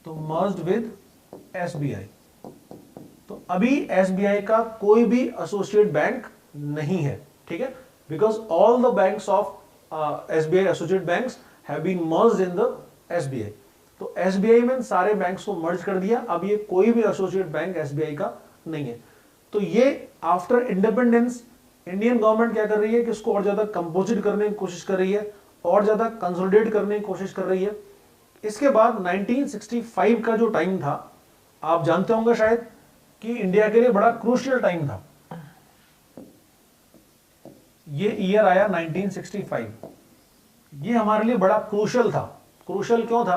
[SPEAKER 1] तो मर्ज्ड विद एसबीआई। तो अभी एसबीआई का कोई भी एसोसिएट बैंक नहीं है, ठीक है, because all the banks of SBI associate banks have been merged in the SBI. तो एसबीआई में सारे बैंक्स को मर्ज कर दिया, अब ये कोई भी एसोसिएट बैंक एसबीआई का नहीं है। तो ये आफ्टर इंडिपेंडेंस इंडियन गवर्नमेंट क्या कर रही है कि इसको और ज्यादा कंपोजिट करने की कोशिश कर रही है, और ज्यादा कंसोलिडेट करने की कोशिश कर रही है। इसके बाद 1965 का जो टाइम था, आप जानते होंगे शायद कि इंडिया के लिए बड़ा क्रूशियल टाइम था। ये ईयर आया 1965, ये हमारे लिए बड़ा क्रूशियल था। क्रूशियल क्यों था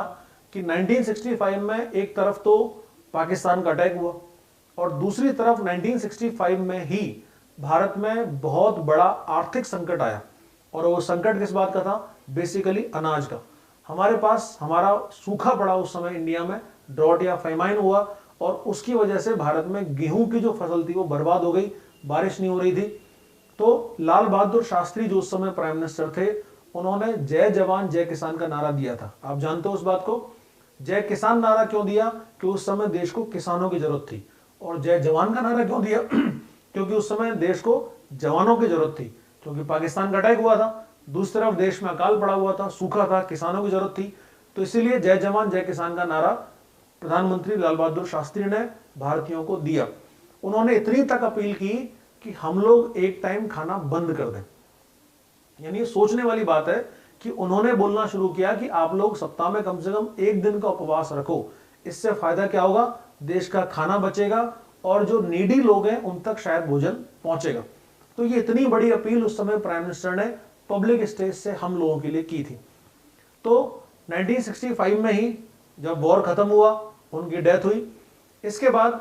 [SPEAKER 1] कि 1965 में एक तरफ तो पाकिस्तान का अटैक हुआ और दूसरी तरफ 1965 में ही भारत में बहुत बड़ा आर्थिक संकट आया। और वो संकट किस बात का था, बेसिकली अनाज का। हमारे पास हमारा सूखा पड़ा उस समय इंडिया में, ड्रॉट या फेमाइन हुआ, और उसकी वजह से भारत में गेहूं की जो फसल थी वो बर्बाद हो गई, बारिश नहीं हो रही थी। तो लाल बहादुर शास्त्री जो उस समय प्राइम मिनिस्टर थे, उन्होंने जय जवान जय किसान का नारा दिया था। आप जानते हो उस बात को। जय किसान नारा क्यों दिया, कि उस समय देश को किसानों की जरूरत थी। और जय जवान का नारा क्यों दिया क्योंकि उस समय देश को जवानों की जरूरत थी, क्योंकि पाकिस्तान का अटैक हुआ था, दूसरी तरफ देश में अकाल पड़ा हुआ था, सूखा था, किसानों की जरूरत थी। तो इसीलिए जय जवान जय किसान का नारा प्रधानमंत्री लाल बहादुर शास्त्री ने भारतीयों को दिया। उन्होंने इतनी तक अपील की कि हम लोग एक टाइम खाना बंद कर दें। यानी सोचने वाली बात है कि उन्होंने बोलना शुरू किया कि आप लोग सप्ताह में कम से कम एक दिन का उपवास रखो। इससे फायदा क्या होगा, देश का खाना बचेगा और जो नीडी लोग हैं उन तक शायद भोजन पहुंचेगा। तो ये इतनी बड़ी अपील उस समय प्राइम मिनिस्टर ने पब्लिक स्टेज से हम लोगों के लिए की थी। तो 1965 में ही जब वॉर खत्म हुआ, उनकी डेथ हुई। इसके बाद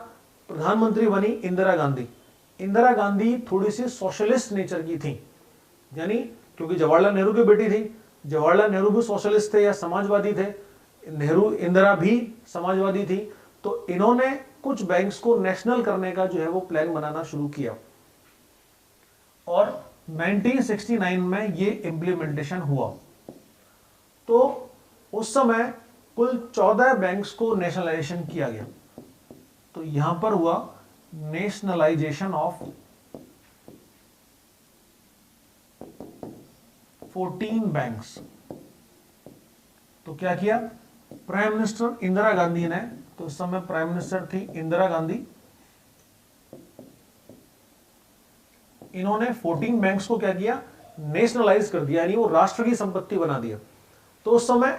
[SPEAKER 1] प्रधानमंत्री बनी इंदिरा गांधी। इंदिरा गांधी थोड़ी सी सोशलिस्ट नेचर की थी, यानी क्योंकि जवाहरलाल नेहरू की बेटी थी, जवाहरलाल नेहरू भी सोशलिस्ट थे या समाजवादी थे, नेहरू इंदिरा भी समाजवादी थी, तो इन्होंने कुछ बैंक्स को नेशनल करने का जो है वो प्लान बनाना शुरू किया और 1969 में ये इंप्लीमेंटेशन हुआ। तो उस समय कुल 14 बैंक्स को नेशनलाइजेशन किया गया। तो यहां पर हुआ नेशनलाइजेशन ऑफ 14 बैंक्स। तो क्या किया प्राइम मिनिस्टर इंदिरा गांधी ने, तो उस समय प्राइम मिनिस्टर थी इंदिरा गांधी, इन्होंने 14 बैंक्स को क्या किया, नेशनलाइज कर दिया, यानी वो राष्ट्र की संपत्ति बना दिया। तो उस समय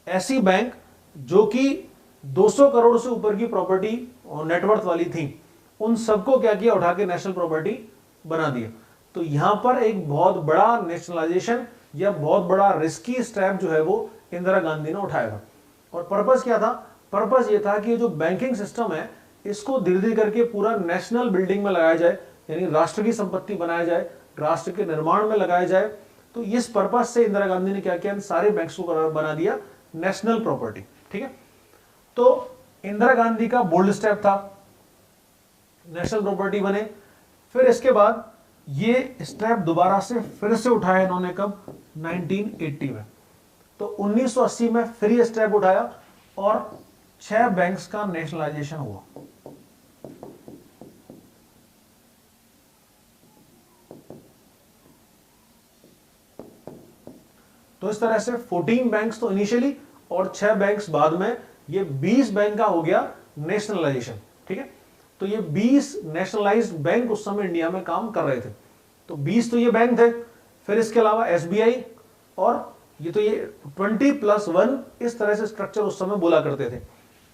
[SPEAKER 1] ऐसी बैंक जो कि 200 करोड़ से ऊपर की प्रॉपर्टी और नेटवर्थ वाली थी, उन सबको क्या किया, उठा के नेशनल प्रॉपर्टी बना दिया। तो यहां पर एक बहुत बड़ा नेशनलाइजेशन या बहुत बड़ा रिस्की स्टेप जो है वो इंदिरा गांधी ने उठाया था। और पर्पस क्या था, पर्पस ये था कि जो बैंकिंग सिस्टम है इसको धीरे धीरे करके पूरा नेशनल बिल्डिंग में लगाया जाए, यानी राष्ट्र की संपत्ति बनाया जाए, राष्ट्र के निर्माण में लगाया जाए। तो इस पर्पस से इंदिरा गांधी ने क्या किया, सारे बैंक्स को बना दिया नेशनल प्रॉपर्टी। ठीक है, तो इंदिरा गांधी का बोल्ड स्टेप था, नेशनल प्रॉपर्टी बने। फिर इसके बाद ये स्टेप दोबारा से फिर से उठाया इन्होंने, कब, 1980 में। तो 1980 में फिर ये स्टेप उठाया और 6 बैंक्स का नेशनलाइजेशन हुआ। तो इस तरह से 14 बैंक्स तो इनिशियली और 6 बैंक्स बाद में, ये 20 बैंक का हो गया नेशनलाइजेशन। ठीक है, तो ये 20 नेशनलाइज्ड बैंक उस समय इंडिया में काम कर रहे थे। तो 20 तो ये बैंक थे, फिर इसके अलावा एसबीआई, और ये तो ये 20+1 इस तरह से स्ट्रक्चर उस समय बोला करते थे,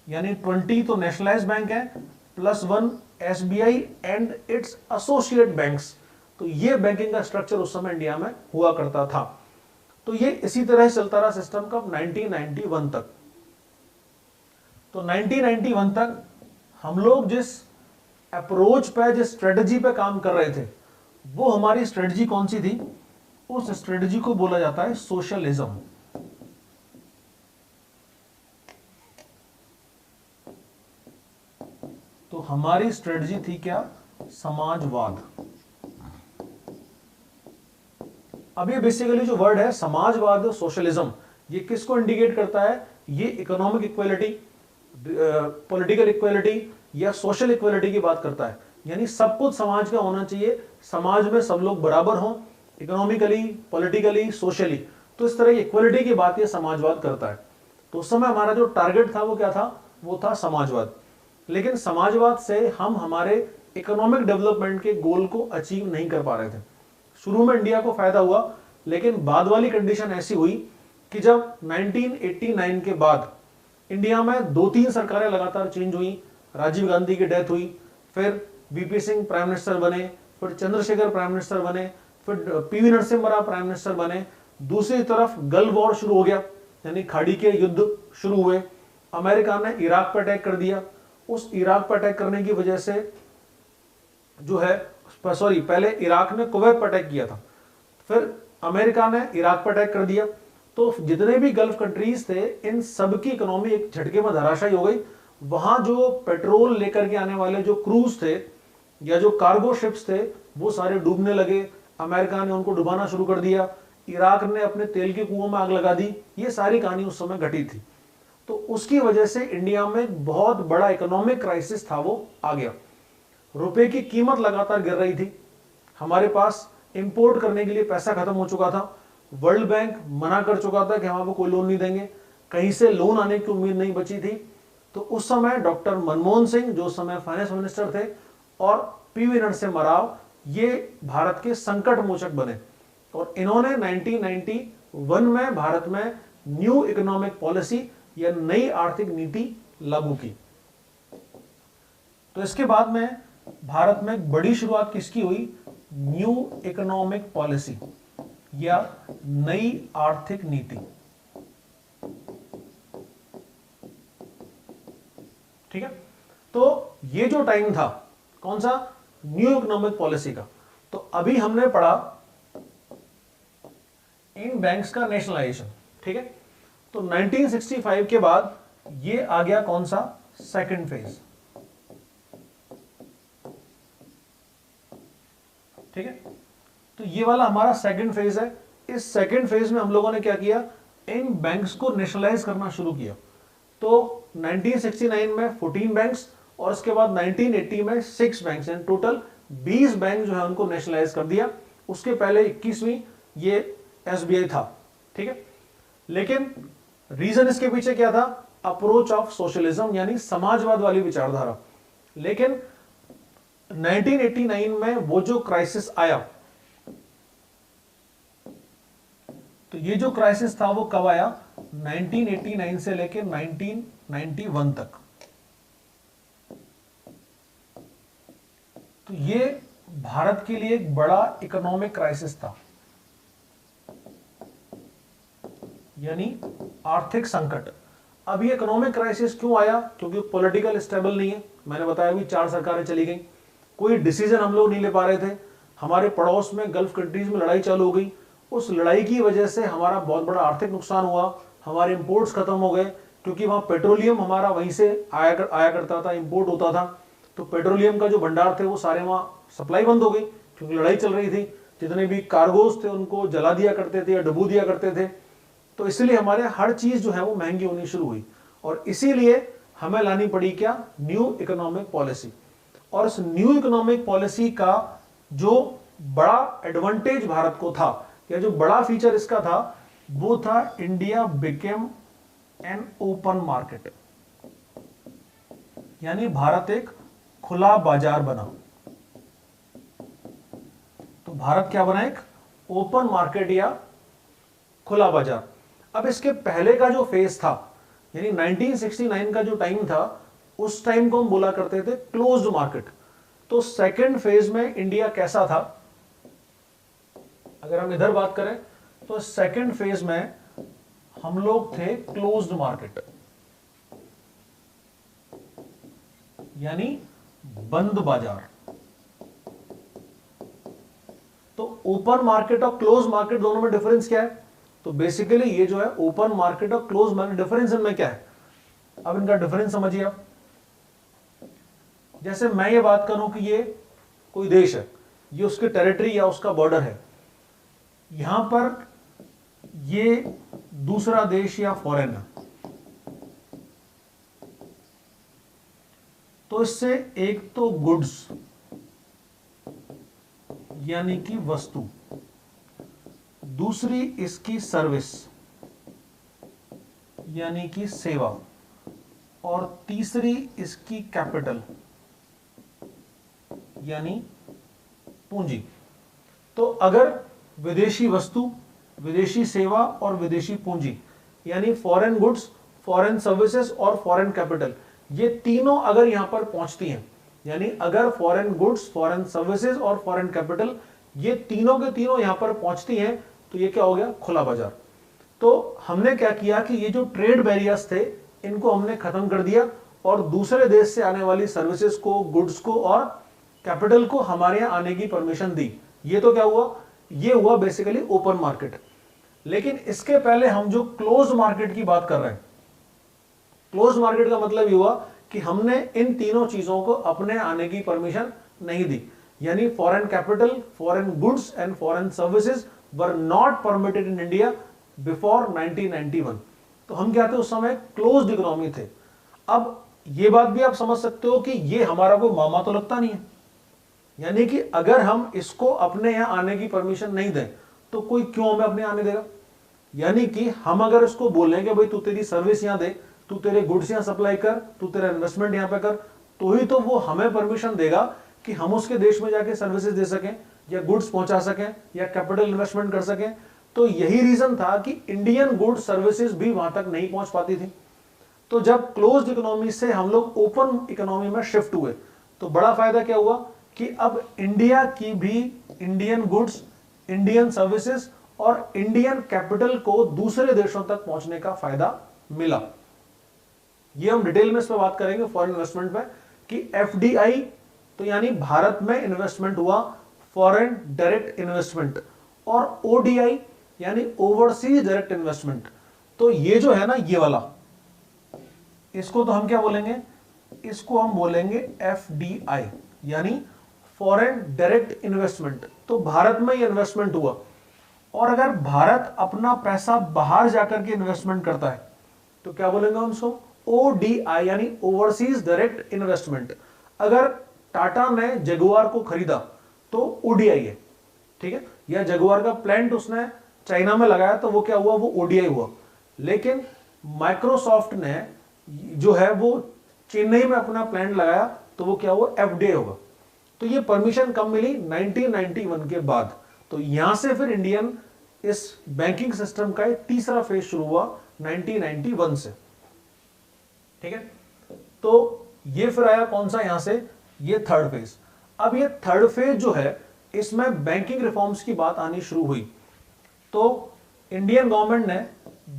[SPEAKER 1] यानी 20 तो नेशनलाइज्ड बैंक है, +1 SBI and it's associate banks. तो ये बैंकिंग का स्ट्रक्चर उस समय इंडिया में हुआ करता था। तो ये इसी तरह चलता रहा सिस्टम कब, 1991 तक। तो 1991 तक हम लोग जिस अप्रोच पे, जिस स्ट्रेटजी पे काम कर रहे थे, वो हमारी स्ट्रेटजी कौन सी थी, उस स्ट्रेटजी को बोला जाता है सोशलिज्म। तो हमारी स्ट्रेटजी थी क्या, समाजवाद। अब ये बेसिकली जो वर्ड है समाजवाद, सोशलिज्म, ये किसको इंडिकेट करता है, ये इकोनॉमिक इक्वलिटी, पॉलिटिकल इक्वलिटी या सोशल इक्वलिटी की बात करता है। यानी सब कुछ समाज का होना चाहिए, समाज में सब लोग बराबर हों, इकोनॉमिकली, पॉलिटिकली, सोशली। तो इस तरह की इक्वलिटी की बात ये समाजवाद करता है। तो उस समय हमारा जो टारगेट था वो क्या था, वो था समाजवाद। लेकिन समाजवाद से हम हमारे इकोनॉमिक डेवलपमेंट के गोल को अचीव नहीं कर पा रहे थे। शुरू में इंडिया को फायदा हुआ, लेकिन बाद वाली कंडीशन ऐसी हुई कि जब 1989 के बाद इंडिया में 2-3 सरकारें लगातार चेंज हुई, राजीव गांधी की डेथ हुई, फिर वीपी सिंह प्राइम मिनिस्टर बने, फिर चंद्रशेखर प्राइम मिनिस्टर बने, फिर PV Narasimha Rao prime minister बने। दूसरी तरफ गल्फ वॉर शुरू हो गया, यानी खाड़ी के युद्ध शुरू हुए। अमेरिका ने इराक पर अटैक कर दिया। उस इराक पर अटैक करने की वजह से जो है, सॉरी, पहले इराक ने कुवैत पर अटैक किया था, फिर अमेरिका ने इराक पर अटैक कर दिया। तो जितने भी गल्फ कंट्रीज थे, इन सब की इकोनॉमी एक झटके में धराशायी हो गई। वहां जो पेट्रोल लेकर के आने वाले जो क्रूज थे या जो कार्गो शिप्स थे, वो सारे डूबने लगे। अमेरिका ने उनको डुबाना शुरू कर दिया, इराक ने अपने तेल के कुओं में आग लगा दी। ये सारी कहानी उस समय घटी थी। तो उसकी वजह से इंडिया में बहुत बड़ा इकोनॉमिक क्राइसिस था, वो आ गया। रुपए की कीमत लगातार गिर रही थी, हमारे पास इंपोर्ट करने के लिए पैसा खत्म हो चुका था, वर्ल्ड बैंक मना कर चुका था कि हम आपको कोई लोन नहीं देंगे, कहीं से लोन आने की उम्मीद नहीं बची थी। तो उस समय डॉक्टर मनमोहन सिंह, जो उस समय फाइनेंस मिनिस्टर थे, और पीवी नरसिम्हा राव, ये भारत के संकट मोचक बने और इन्होंने 1991 में भारत में न्यू इकोनॉमिक पॉलिसी या नई आर्थिक नीति लागू की। तो इसके बाद में भारत में एक बड़ी शुरुआत किसकी हुई, न्यू इकोनॉमिक पॉलिसी या नई आर्थिक नीति। ठीक है, तो ये जो टाइम था कौन सा, न्यू इकोनॉमिक पॉलिसी का। तो अभी हमने पढ़ा इन बैंक्स का नेशनलाइजेशन। ठीक है, तो 1965 के बाद ये आ गया कौन सा, सेकंड फेज। ठीक है, तो ये वाला हमारा सेकंड फेज है। इस सेकंड फेज में हम लोगों ने क्या किया, इन बैंक्स को नेशनलाइज करना शुरू किया। तो 1969 में 14 बैंक्स और उसके बाद 1980 में 6 बैंक्स, इन टोटल 20 बैंक जो है उनको नेशनलाइज कर दिया। उसके पहले 21वीं ये एसबीआई था। ठीक है, लेकिन रीजन इसके पीछे क्या था, अप्रोच ऑफ सोशलिज्म यानी समाजवाद वाली विचारधारा। लेकिन 1989 में वो जो क्राइसिस आया, तो ये जो क्राइसिस था वो कब आया, 1989 से लेकर 1991 तक। तो ये भारत के लिए एक बड़ा इकोनॉमिक क्राइसिस था, यानी आर्थिक संकट। अब ये इकोनॉमिक क्राइसिस क्यों आया, क्योंकि पॉलिटिकल स्टेबल नहीं है। मैंने बताया भी 4 सरकारें चली गई, कोई डिसीजन हम लोग नहीं ले पा रहे थे। हमारे पड़ोस में गल्फ कंट्रीज में लड़ाई चालू हो गई, उस लड़ाई की वजह से हमारा बहुत बड़ा आर्थिक नुकसान हुआ। हमारे इंपोर्ट्स खत्म हो गए, क्योंकि वहां पेट्रोलियम हमारा वहीं से आया करता था, इंपोर्ट होता था। तो पेट्रोलियम का जो भंडार थे वो सारे वहां सप्लाई बंद हो गई, क्योंकि लड़ाई चल रही थी। जितने भी कार्गोज थे उनको जला दिया करते थे या डुबो दिया करते थे। तो इसीलिए हमारे हर चीज जो है वो महंगी होनी शुरू हुई, और इसीलिए हमें लानी पड़ी क्या, न्यू इकोनॉमिक पॉलिसी। और इस न्यू इकोनॉमिक पॉलिसी का जो बड़ा एडवांटेज भारत को था, या जो बड़ा फीचर इसका था, वो था India became an open market, यानी भारत एक खुला बाजार बना। तो भारत क्या बना, एक ओपन मार्केट या खुला बाजार। अब इसके पहले का जो फेज था, यानी 1969 का जो टाइम था, उस टाइम को हम बोला करते थे क्लोज्ड मार्केट। तो सेकंड फेज में इंडिया कैसा था, अगर हम इधर बात करें तो सेकंड फेज में हम लोग थे क्लोज्ड मार्केट, यानी बंद बाजार। तो ओपन मार्केट और क्लोज मार्केट दोनों में डिफरेंस क्या है, तो बेसिकली ये जो है ओपन मार्केट और क्लोज मार्केट, डिफरेंस इनमें क्या है। अब इनका डिफरेंस समझिए आप। जैसे मैं ये बात करूं कि ये कोई देश है, ये उसकी टेरिटरी या उसका बॉर्डर है, यहां पर ये दूसरा देश या फॉरेन है, तो इससे एक तो गुड्स यानी कि वस्तु, दूसरी इसकी सर्विस यानी कि सेवा, और तीसरी इसकी कैपिटल यानी पूंजी। तो अगर विदेशी वस्तु, विदेशी सेवा और विदेशी पूंजी, यानी फॉरेन गुड्स, फॉरेन सर्विसेज और फॉरेन कैपिटल, ये तीनों अगर यहां पर पहुंचती हैं, यानी अगर फॉरेन गुड्स, फॉरेन सर्विसेज और फॉरेन कैपिटल ये तीनों के तीनों यहां पर पहुंचती हैं, तो ये क्या हो गया, खुला बाजार। तो हमने क्या किया कि ये जो ट्रेड बैरियर्स थे इनको हमने खत्म कर दिया, और दूसरे देश से आने वाली सर्विसेज को, गुड्स को और कैपिटल को हमारे यहां आने की परमिशन दी। ये तो क्या हुआ, ये हुआ बेसिकली ओपन मार्केट। लेकिन इसके पहले हम जो क्लोज मार्केट की बात कर रहे हैं, क्लोज मार्केट का मतलब ये हुआ कि हमने इन तीनों चीजों को अपने आने की परमिशन नहीं दी, यानी foreign capital, foreign goods and foreign services were not permitted in India before 1991। तो हम क्या थे, उस समय क्लोज्ड इकोनॉमी थे। अब ये बात भी आप समझ सकते हो कि ये हमारा कोई मामा तो लगता नहीं है, यानी कि अगर हम इसको अपने यहां आने की परमिशन नहीं दें तो कोई क्यों हमें अपने आने देगा। यानी कि हम अगर इसको बोलें कि भाई तू तेरी सर्विस यहां दे, तू तेरे गुड्स यहां सप्लाई कर, तू तेरा इन्वेस्टमेंट यहां पे कर, तो ही तो वो हमें परमिशन देगा कि हम उसके देश में जाके सर्विसेज दे सकें या गुड्स पहुंचा सकें या कैपिटल इन्वेस्टमेंट कर सकें। तो यही रीजन था कि इंडियन गुड्स सर्विसेज भी वहां तक नहीं पहुंच पाती थी। तो जब क्लोज्ड इकोनॉमी से हम लोग ओपन इकोनॉमी में शिफ्ट हुए, तो बड़ा फायदा क्या हुआ कि अब इंडिया की भी इंडियन गुड्स, इंडियन सर्विसेज और इंडियन कैपिटल को दूसरे देशों तक पहुंचने का फायदा मिला। ये हम डिटेल में इस पर बात करेंगे फॉरेन इन्वेस्टमेंट पे, कि एफडीआई तो यानी भारत में इन्वेस्टमेंट हुआ, फॉरेन डायरेक्ट इन्वेस्टमेंट, और ओडीआई यानी ओवरसीज डायरेक्ट इन्वेस्टमेंट। तो ये जो है ना ये वाला, इसको तो हम क्या बोलेंगे, इसको हम बोलेंगे FDI, यानी फॉरेन डायरेक्ट इन्वेस्टमेंट। तो भारत में ये इन्वेस्टमेंट हुआ, और अगर भारत अपना पैसा बाहर जाकर के इन्वेस्टमेंट करता है तो क्या बोलेंगे उसको, ODI, यानी ओवरसीज डायरेक्ट इन्वेस्टमेंट। अगर टाटा ने जगुआर को खरीदा तो ODI है, ठीक है, या जगुआर का प्लांट उसने चाइना में लगाया तो वो क्या हुआ, वो ODI हुआ। लेकिन माइक्रोसॉफ्ट ने जो है वो चेन्नई में अपना प्लांट लगाया तो वो क्या हुआ, FDI होगा। तो ये परमिशन कब मिली, 1991 के बाद। तो यहां से फिर इंडियन इस बैंकिंग सिस्टम का एक तीसरा फेज शुरू हुआ 1991 से, ठीक है। तो ये फिर आया कौन सा, यहां से ये थर्ड फेज। अब ये थर्ड फेज जो है इसमें बैंकिंग रिफॉर्म्स की बात आनी शुरू हुई। तो इंडियन गवर्नमेंट ने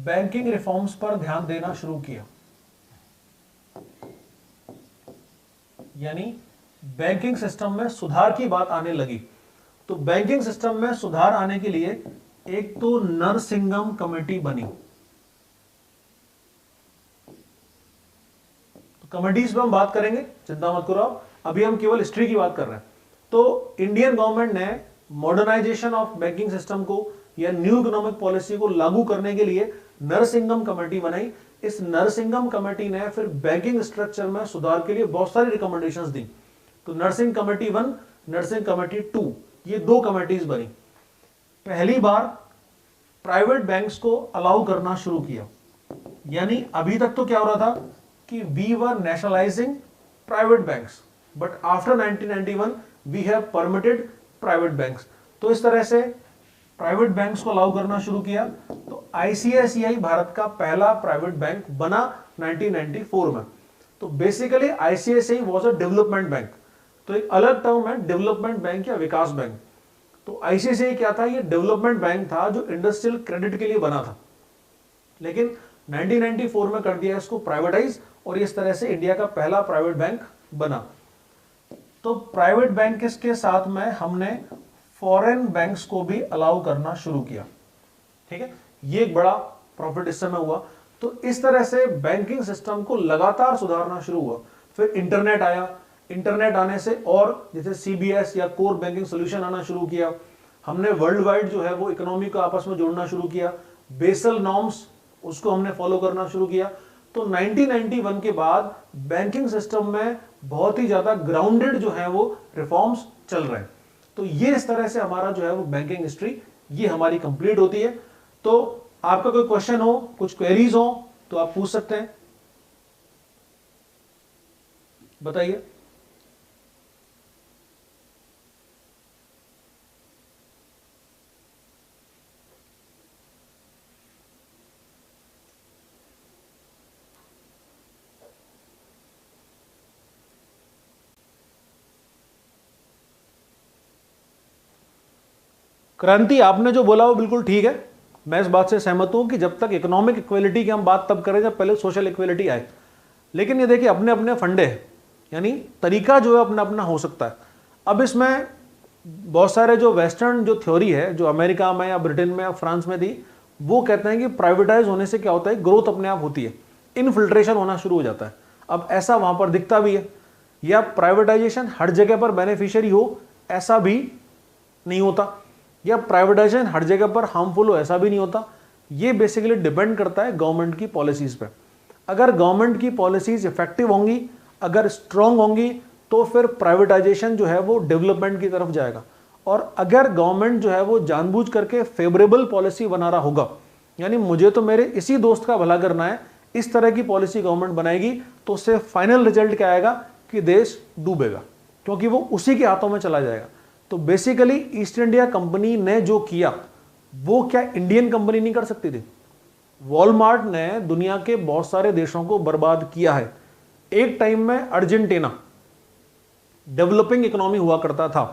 [SPEAKER 1] बैंकिंग रिफॉर्म्स पर ध्यान देना शुरू किया, यानी बैंकिंग सिस्टम में सुधार की बात आने लगी। तो बैंकिंग सिस्टम में सुधार आने के लिए एक तो नरसिंघम कमेटी बनी। तो कमेटीज पे हम बात करेंगे, चिंता मत करो आप, अभी हम केवल हिस्ट्री की बात कर रहे हैं। तो इंडियन गवर्नमेंट ने मॉडर्नाइजेशन ऑफ बैंकिंग सिस्टम को या न्यू इकोनॉमिक पॉलिसी को लागू करने के लिए नरसिंघम कमेटी बनाई। इस नरसिंघम कमेटी ने फिर बैंकिंग स्ट्रक्चर में सुधार के लिए बहुत सारी रिकमेंडेशंस दी। तो नरसिंह कमेटी 1, नरसिंह कमेटी 2, ये दो कमेटीज बनी। पहली बार प्राइवेट बैंक्स को अलाउ करना शुरू किया, यानी अभी तक तो क्या हो रहा था कि we were nationalising private banks, but after 1991 we have permitted private banks. तो इस तरह से प्राइवेट बैंक्स को अलाउ करना शुरू किया। तो ICICI भारत का पहला प्राइवेट बैंक बना 1994 में। तो basically ICICI was a development bank. तो एक अलग टर्म है डेवलपमेंट बैंक या विकास बैंक। तो ICICI क्या था, ये डेवलपमेंट बैंक था जो इंडस्ट्रियल क्रेडिट के लिए बना था, लेकिन 1994 में कर दिया इसको प्राइवेटाइज, और इस तरह से इंडिया का पहला प्राइवेट बैंक बना। तो प्राइवेट बैंक के साथ में हमने फॉरेन बैंक्स को भी अलाउ करना शुरू किया, ठीक है। ये एक बड़ा प्रॉफिट इस समय हुआ। तो इस तरह से बैंकिंग सिस्टम को लगातार सुधारना शुरू हुआ। फिर इंटरनेट आया, इंटरनेट आने से और जैसे CBS या कोर बैंकिंग सोल्यूशन आना शुरू किया। हमने वर्ल्ड वाइड जो है वो इकोनॉमी को आपस में जोड़ना शुरू किया। बेसल नॉर्म्स उसको हमने फॉलो करना शुरू किया। तो 1991 के बाद बैंकिंग सिस्टम में बहुत ही ज्यादा ग्राउंडेड जो है वो रिफॉर्म्स चल रहे हैं। तो ये इस तरह से हमारा जो है वो बैंकिंग हिस्ट्री ये हमारी कंप्लीट होती है। तो आपका कोई क्वेश्चन हो, कुछ क्वेरीज हो तो आप पूछ सकते हैं, बताइए। क्रांति, आपने जो बोला वो बिल्कुल ठीक है, मैं इस बात से सहमत हूं कि जब तक इकोनॉमिक इक्वलिटी की हम बात तब करें जब पहले सोशल इक्वलिटी आए। लेकिन ये देखिए अपने अपने फंडे, यानी तरीका जो है अपना अपना हो सकता है। अब इसमें बहुत सारे जो वेस्टर्न जो थ्योरी है, जो अमेरिका में या ब्रिटेन में या फ्रांस में थी, वो कहते हैं कि प्राइवेटाइज होने से क्या होता है, ग्रोथ अपने आप होती है, इनफिल्ट्रेशन होना शुरू हो जाता है। अब ऐसा वहां पर दिखता भी है, या प्राइवेटाइजेशन हर जगह पर बेनिफिशियरी हो ऐसा भी नहीं होता, या प्राइवेटाइजेशन हर जगह पर हार्मफुल हो ऐसा भी नहीं होता। ये बेसिकली डिपेंड करता है गवर्नमेंट की पॉलिसीज पे। अगर गवर्नमेंट की पॉलिसीज इफेक्टिव होंगी, अगर स्ट्रांग होंगी, तो फिर प्राइवेटाइजेशन जो है वो डेवलपमेंट की तरफ जाएगा। और अगर गवर्नमेंट जो है वो जानबूझ करके फेवरेबल पॉलिसी बना रहा होगा, यानी मुझे तो मेरे इसी दोस्त का भला करना है, इस तरह की पॉलिसी गवर्नमेंट बनाएगी, तो उससे फाइनल रिजल्ट क्या आएगा कि देश डूबेगा, क्योंकि वो उसी के हाथों में चला जाएगा। तो बेसिकली ईस्ट इंडिया कंपनी ने जो किया वो क्या इंडियन कंपनी नहीं कर सकती थी? वॉलमार्ट ने दुनिया के बहुत सारे देशों को बर्बाद किया है। एक टाइम में अर्जेंटीना डेवलपिंग इकोनॉमी हुआ करता था।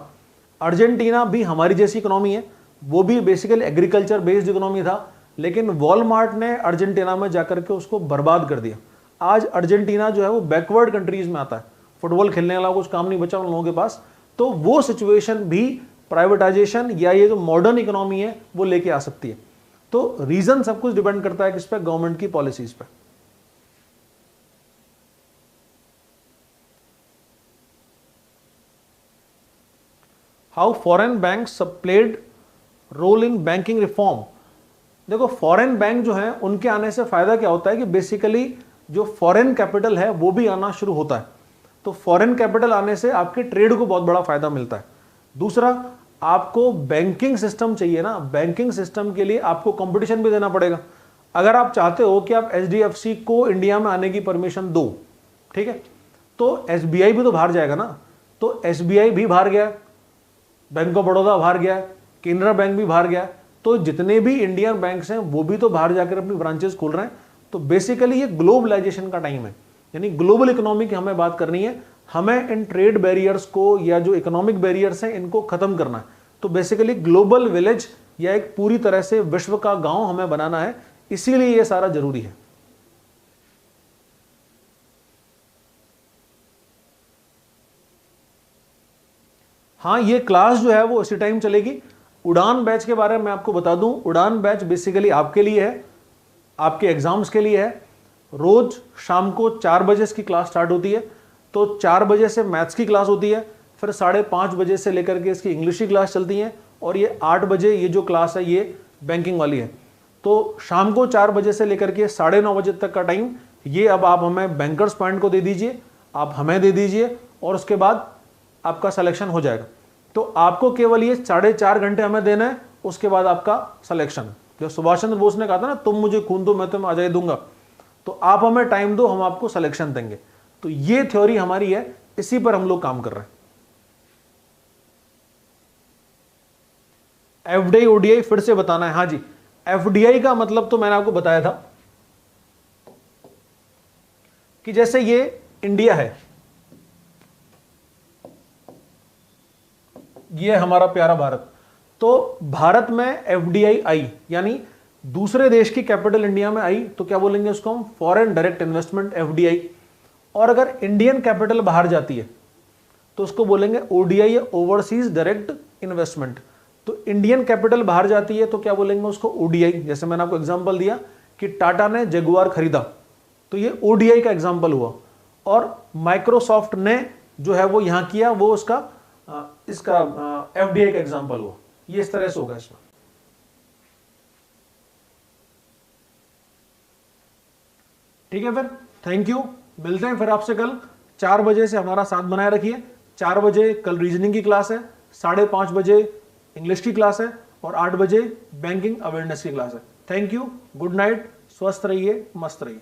[SPEAKER 1] अर्जेंटीना भी हमारी जैसी इकोनॉमी है, वो भी बेसिकली एग्रीकल्चर बेस्ड इकोनॉमी था, लेकिन वॉलमार्ट ने अर्जेंटीना में जाकर के उसको बर्बाद कर दिया। आज अर्जेंटीना जो है वो बैकवर्ड कंट्रीज में आता है, फुटबॉल खेलने वाला कुछ काम नहीं बचा उन लोगों के पास। तो वो सिचुएशन भी प्राइवेटाइजेशन या ये जो मॉडर्न इकोनॉमी है वो लेके आ सकती है। तो रीजन सब कुछ डिपेंड करता है किस पे, गवर्नमेंट की पॉलिसीज पे। How foreign banks played role in banking reform. देखो फॉरेन बैंक जो है उनके आने से फायदा क्या होता है कि बेसिकली जो फॉरेन कैपिटल है वो भी आना शुरू होता है। तो फॉरेन कैपिटल आने से आपके ट्रेड को बहुत बड़ा फायदा मिलता है। दूसरा, आपको बैंकिंग सिस्टम चाहिए ना, बैंकिंग सिस्टम के लिए आपको कंपटीशन भी देना पड़ेगा। अगर आप चाहते हो कि आप HDFC को इंडिया में आने की परमिशन दो, ठीक है, तो SBI भी तो बाहर जाएगा ना। तो SBI भी बाहर गया, बैंक ऑफ बड़ौदा बाहर गया, केनरा बैंक भी बाहर गया, तो जितने भी इंडियन बैंक्स हैं वो भी तो बाहर जाकर अपनी ब्रांचेस खोल रहे हैं। तो बेसिकली ये ग्लोबलाइजेशन का टाइम है, यानी ग्लोबल इकोनॉमी की हमें बात करनी है। हमें इन ट्रेड बैरियर्स को या जो इकोनॉमिक बैरियर्स हैं इनको खत्म करना है। तो बेसिकली ग्लोबल विलेज या एक पूरी तरह से विश्व का गांव हमें बनाना है, इसीलिए ये सारा जरूरी है। हाँ, ये क्लास जो है वो इसी टाइम चलेगी। उड़ान बैच के बारे में आपको बता दूं, उड़ान बैच बेसिकली आपके लिए है, आपके एग्जाम्स के लिए है। रोज शाम को 4 बजे इसकी क्लास स्टार्ट होती है। तो 4 बजे से मैथ्स की क्लास होती है, फिर 5:30 बजे से लेकर के इसकी इंग्लिश की क्लास चलती है, और ये 8 बजे ये जो क्लास है ये बैंकिंग वाली है। तो शाम को 4 बजे से लेकर के 9:30 बजे तक का टाइम ये अब आप हमें बैंकर्स पॉइंट को दे दीजिए, आप हमें दे दीजिए, और उसके बाद आपका सिलेक्शन हो जाएगा। तो आपको केवल ये 4.5 घंटे हमें देना है, उसके बाद आपका सिलेक्शन। जो सुभाष चंद्र बोस ने कहा था ना, तुम मुझे खून दो मैं तुम्हें आजादी दूंगा, तो आप हमें टाइम दो, हम आपको सिलेक्शन देंगे। तो ये थ्योरी हमारी है, इसी पर हम लोग काम कर रहे हैं। FDI ODI फिर से बताना है। हाँ जी, FDI का मतलब तो मैंने आपको बताया था कि जैसे ये इंडिया है, ये हमारा प्यारा भारत, तो भारत में FDI आई, यानी दूसरे देश की कैपिटल इंडिया में आई, तो क्या बोलेंगे उसको हम, फॉरेन डायरेक्ट इन्वेस्टमेंट FDI। और अगर इंडियन कैपिटल बाहर जाती है तो उसको बोलेंगे ODI या ओवरसीज डायरेक्ट इन्वेस्टमेंट। तो इंडियन कैपिटल बाहर जाती है तो क्या बोलेंगे उसको, ODI। जैसे मैंने आपको एग्जांपल दिया कि टाटा ने जगुआर खरीदा, तो ये ODI का एग्जांपल हुआ। और माइक्रोसॉफ्ट ने जो है वो यहां किया, वो उसका इसका FDI का एग्जांपल हुआ। ये इस तरह से होगा इसमें। ठीक है, फिर थैंक यू, मिलते हैं फिर आपसे कल 4 बजे से। हमारा साथ बनाए रखिए। 4 बजे कल रीजनिंग की क्लास है, 5:30 बजे इंग्लिश की क्लास है, और 8 बजे बैंकिंग अवेयरनेस की क्लास है। थैंक यू, गुड नाइट, स्वस्थ रहिए, मस्त रहिए।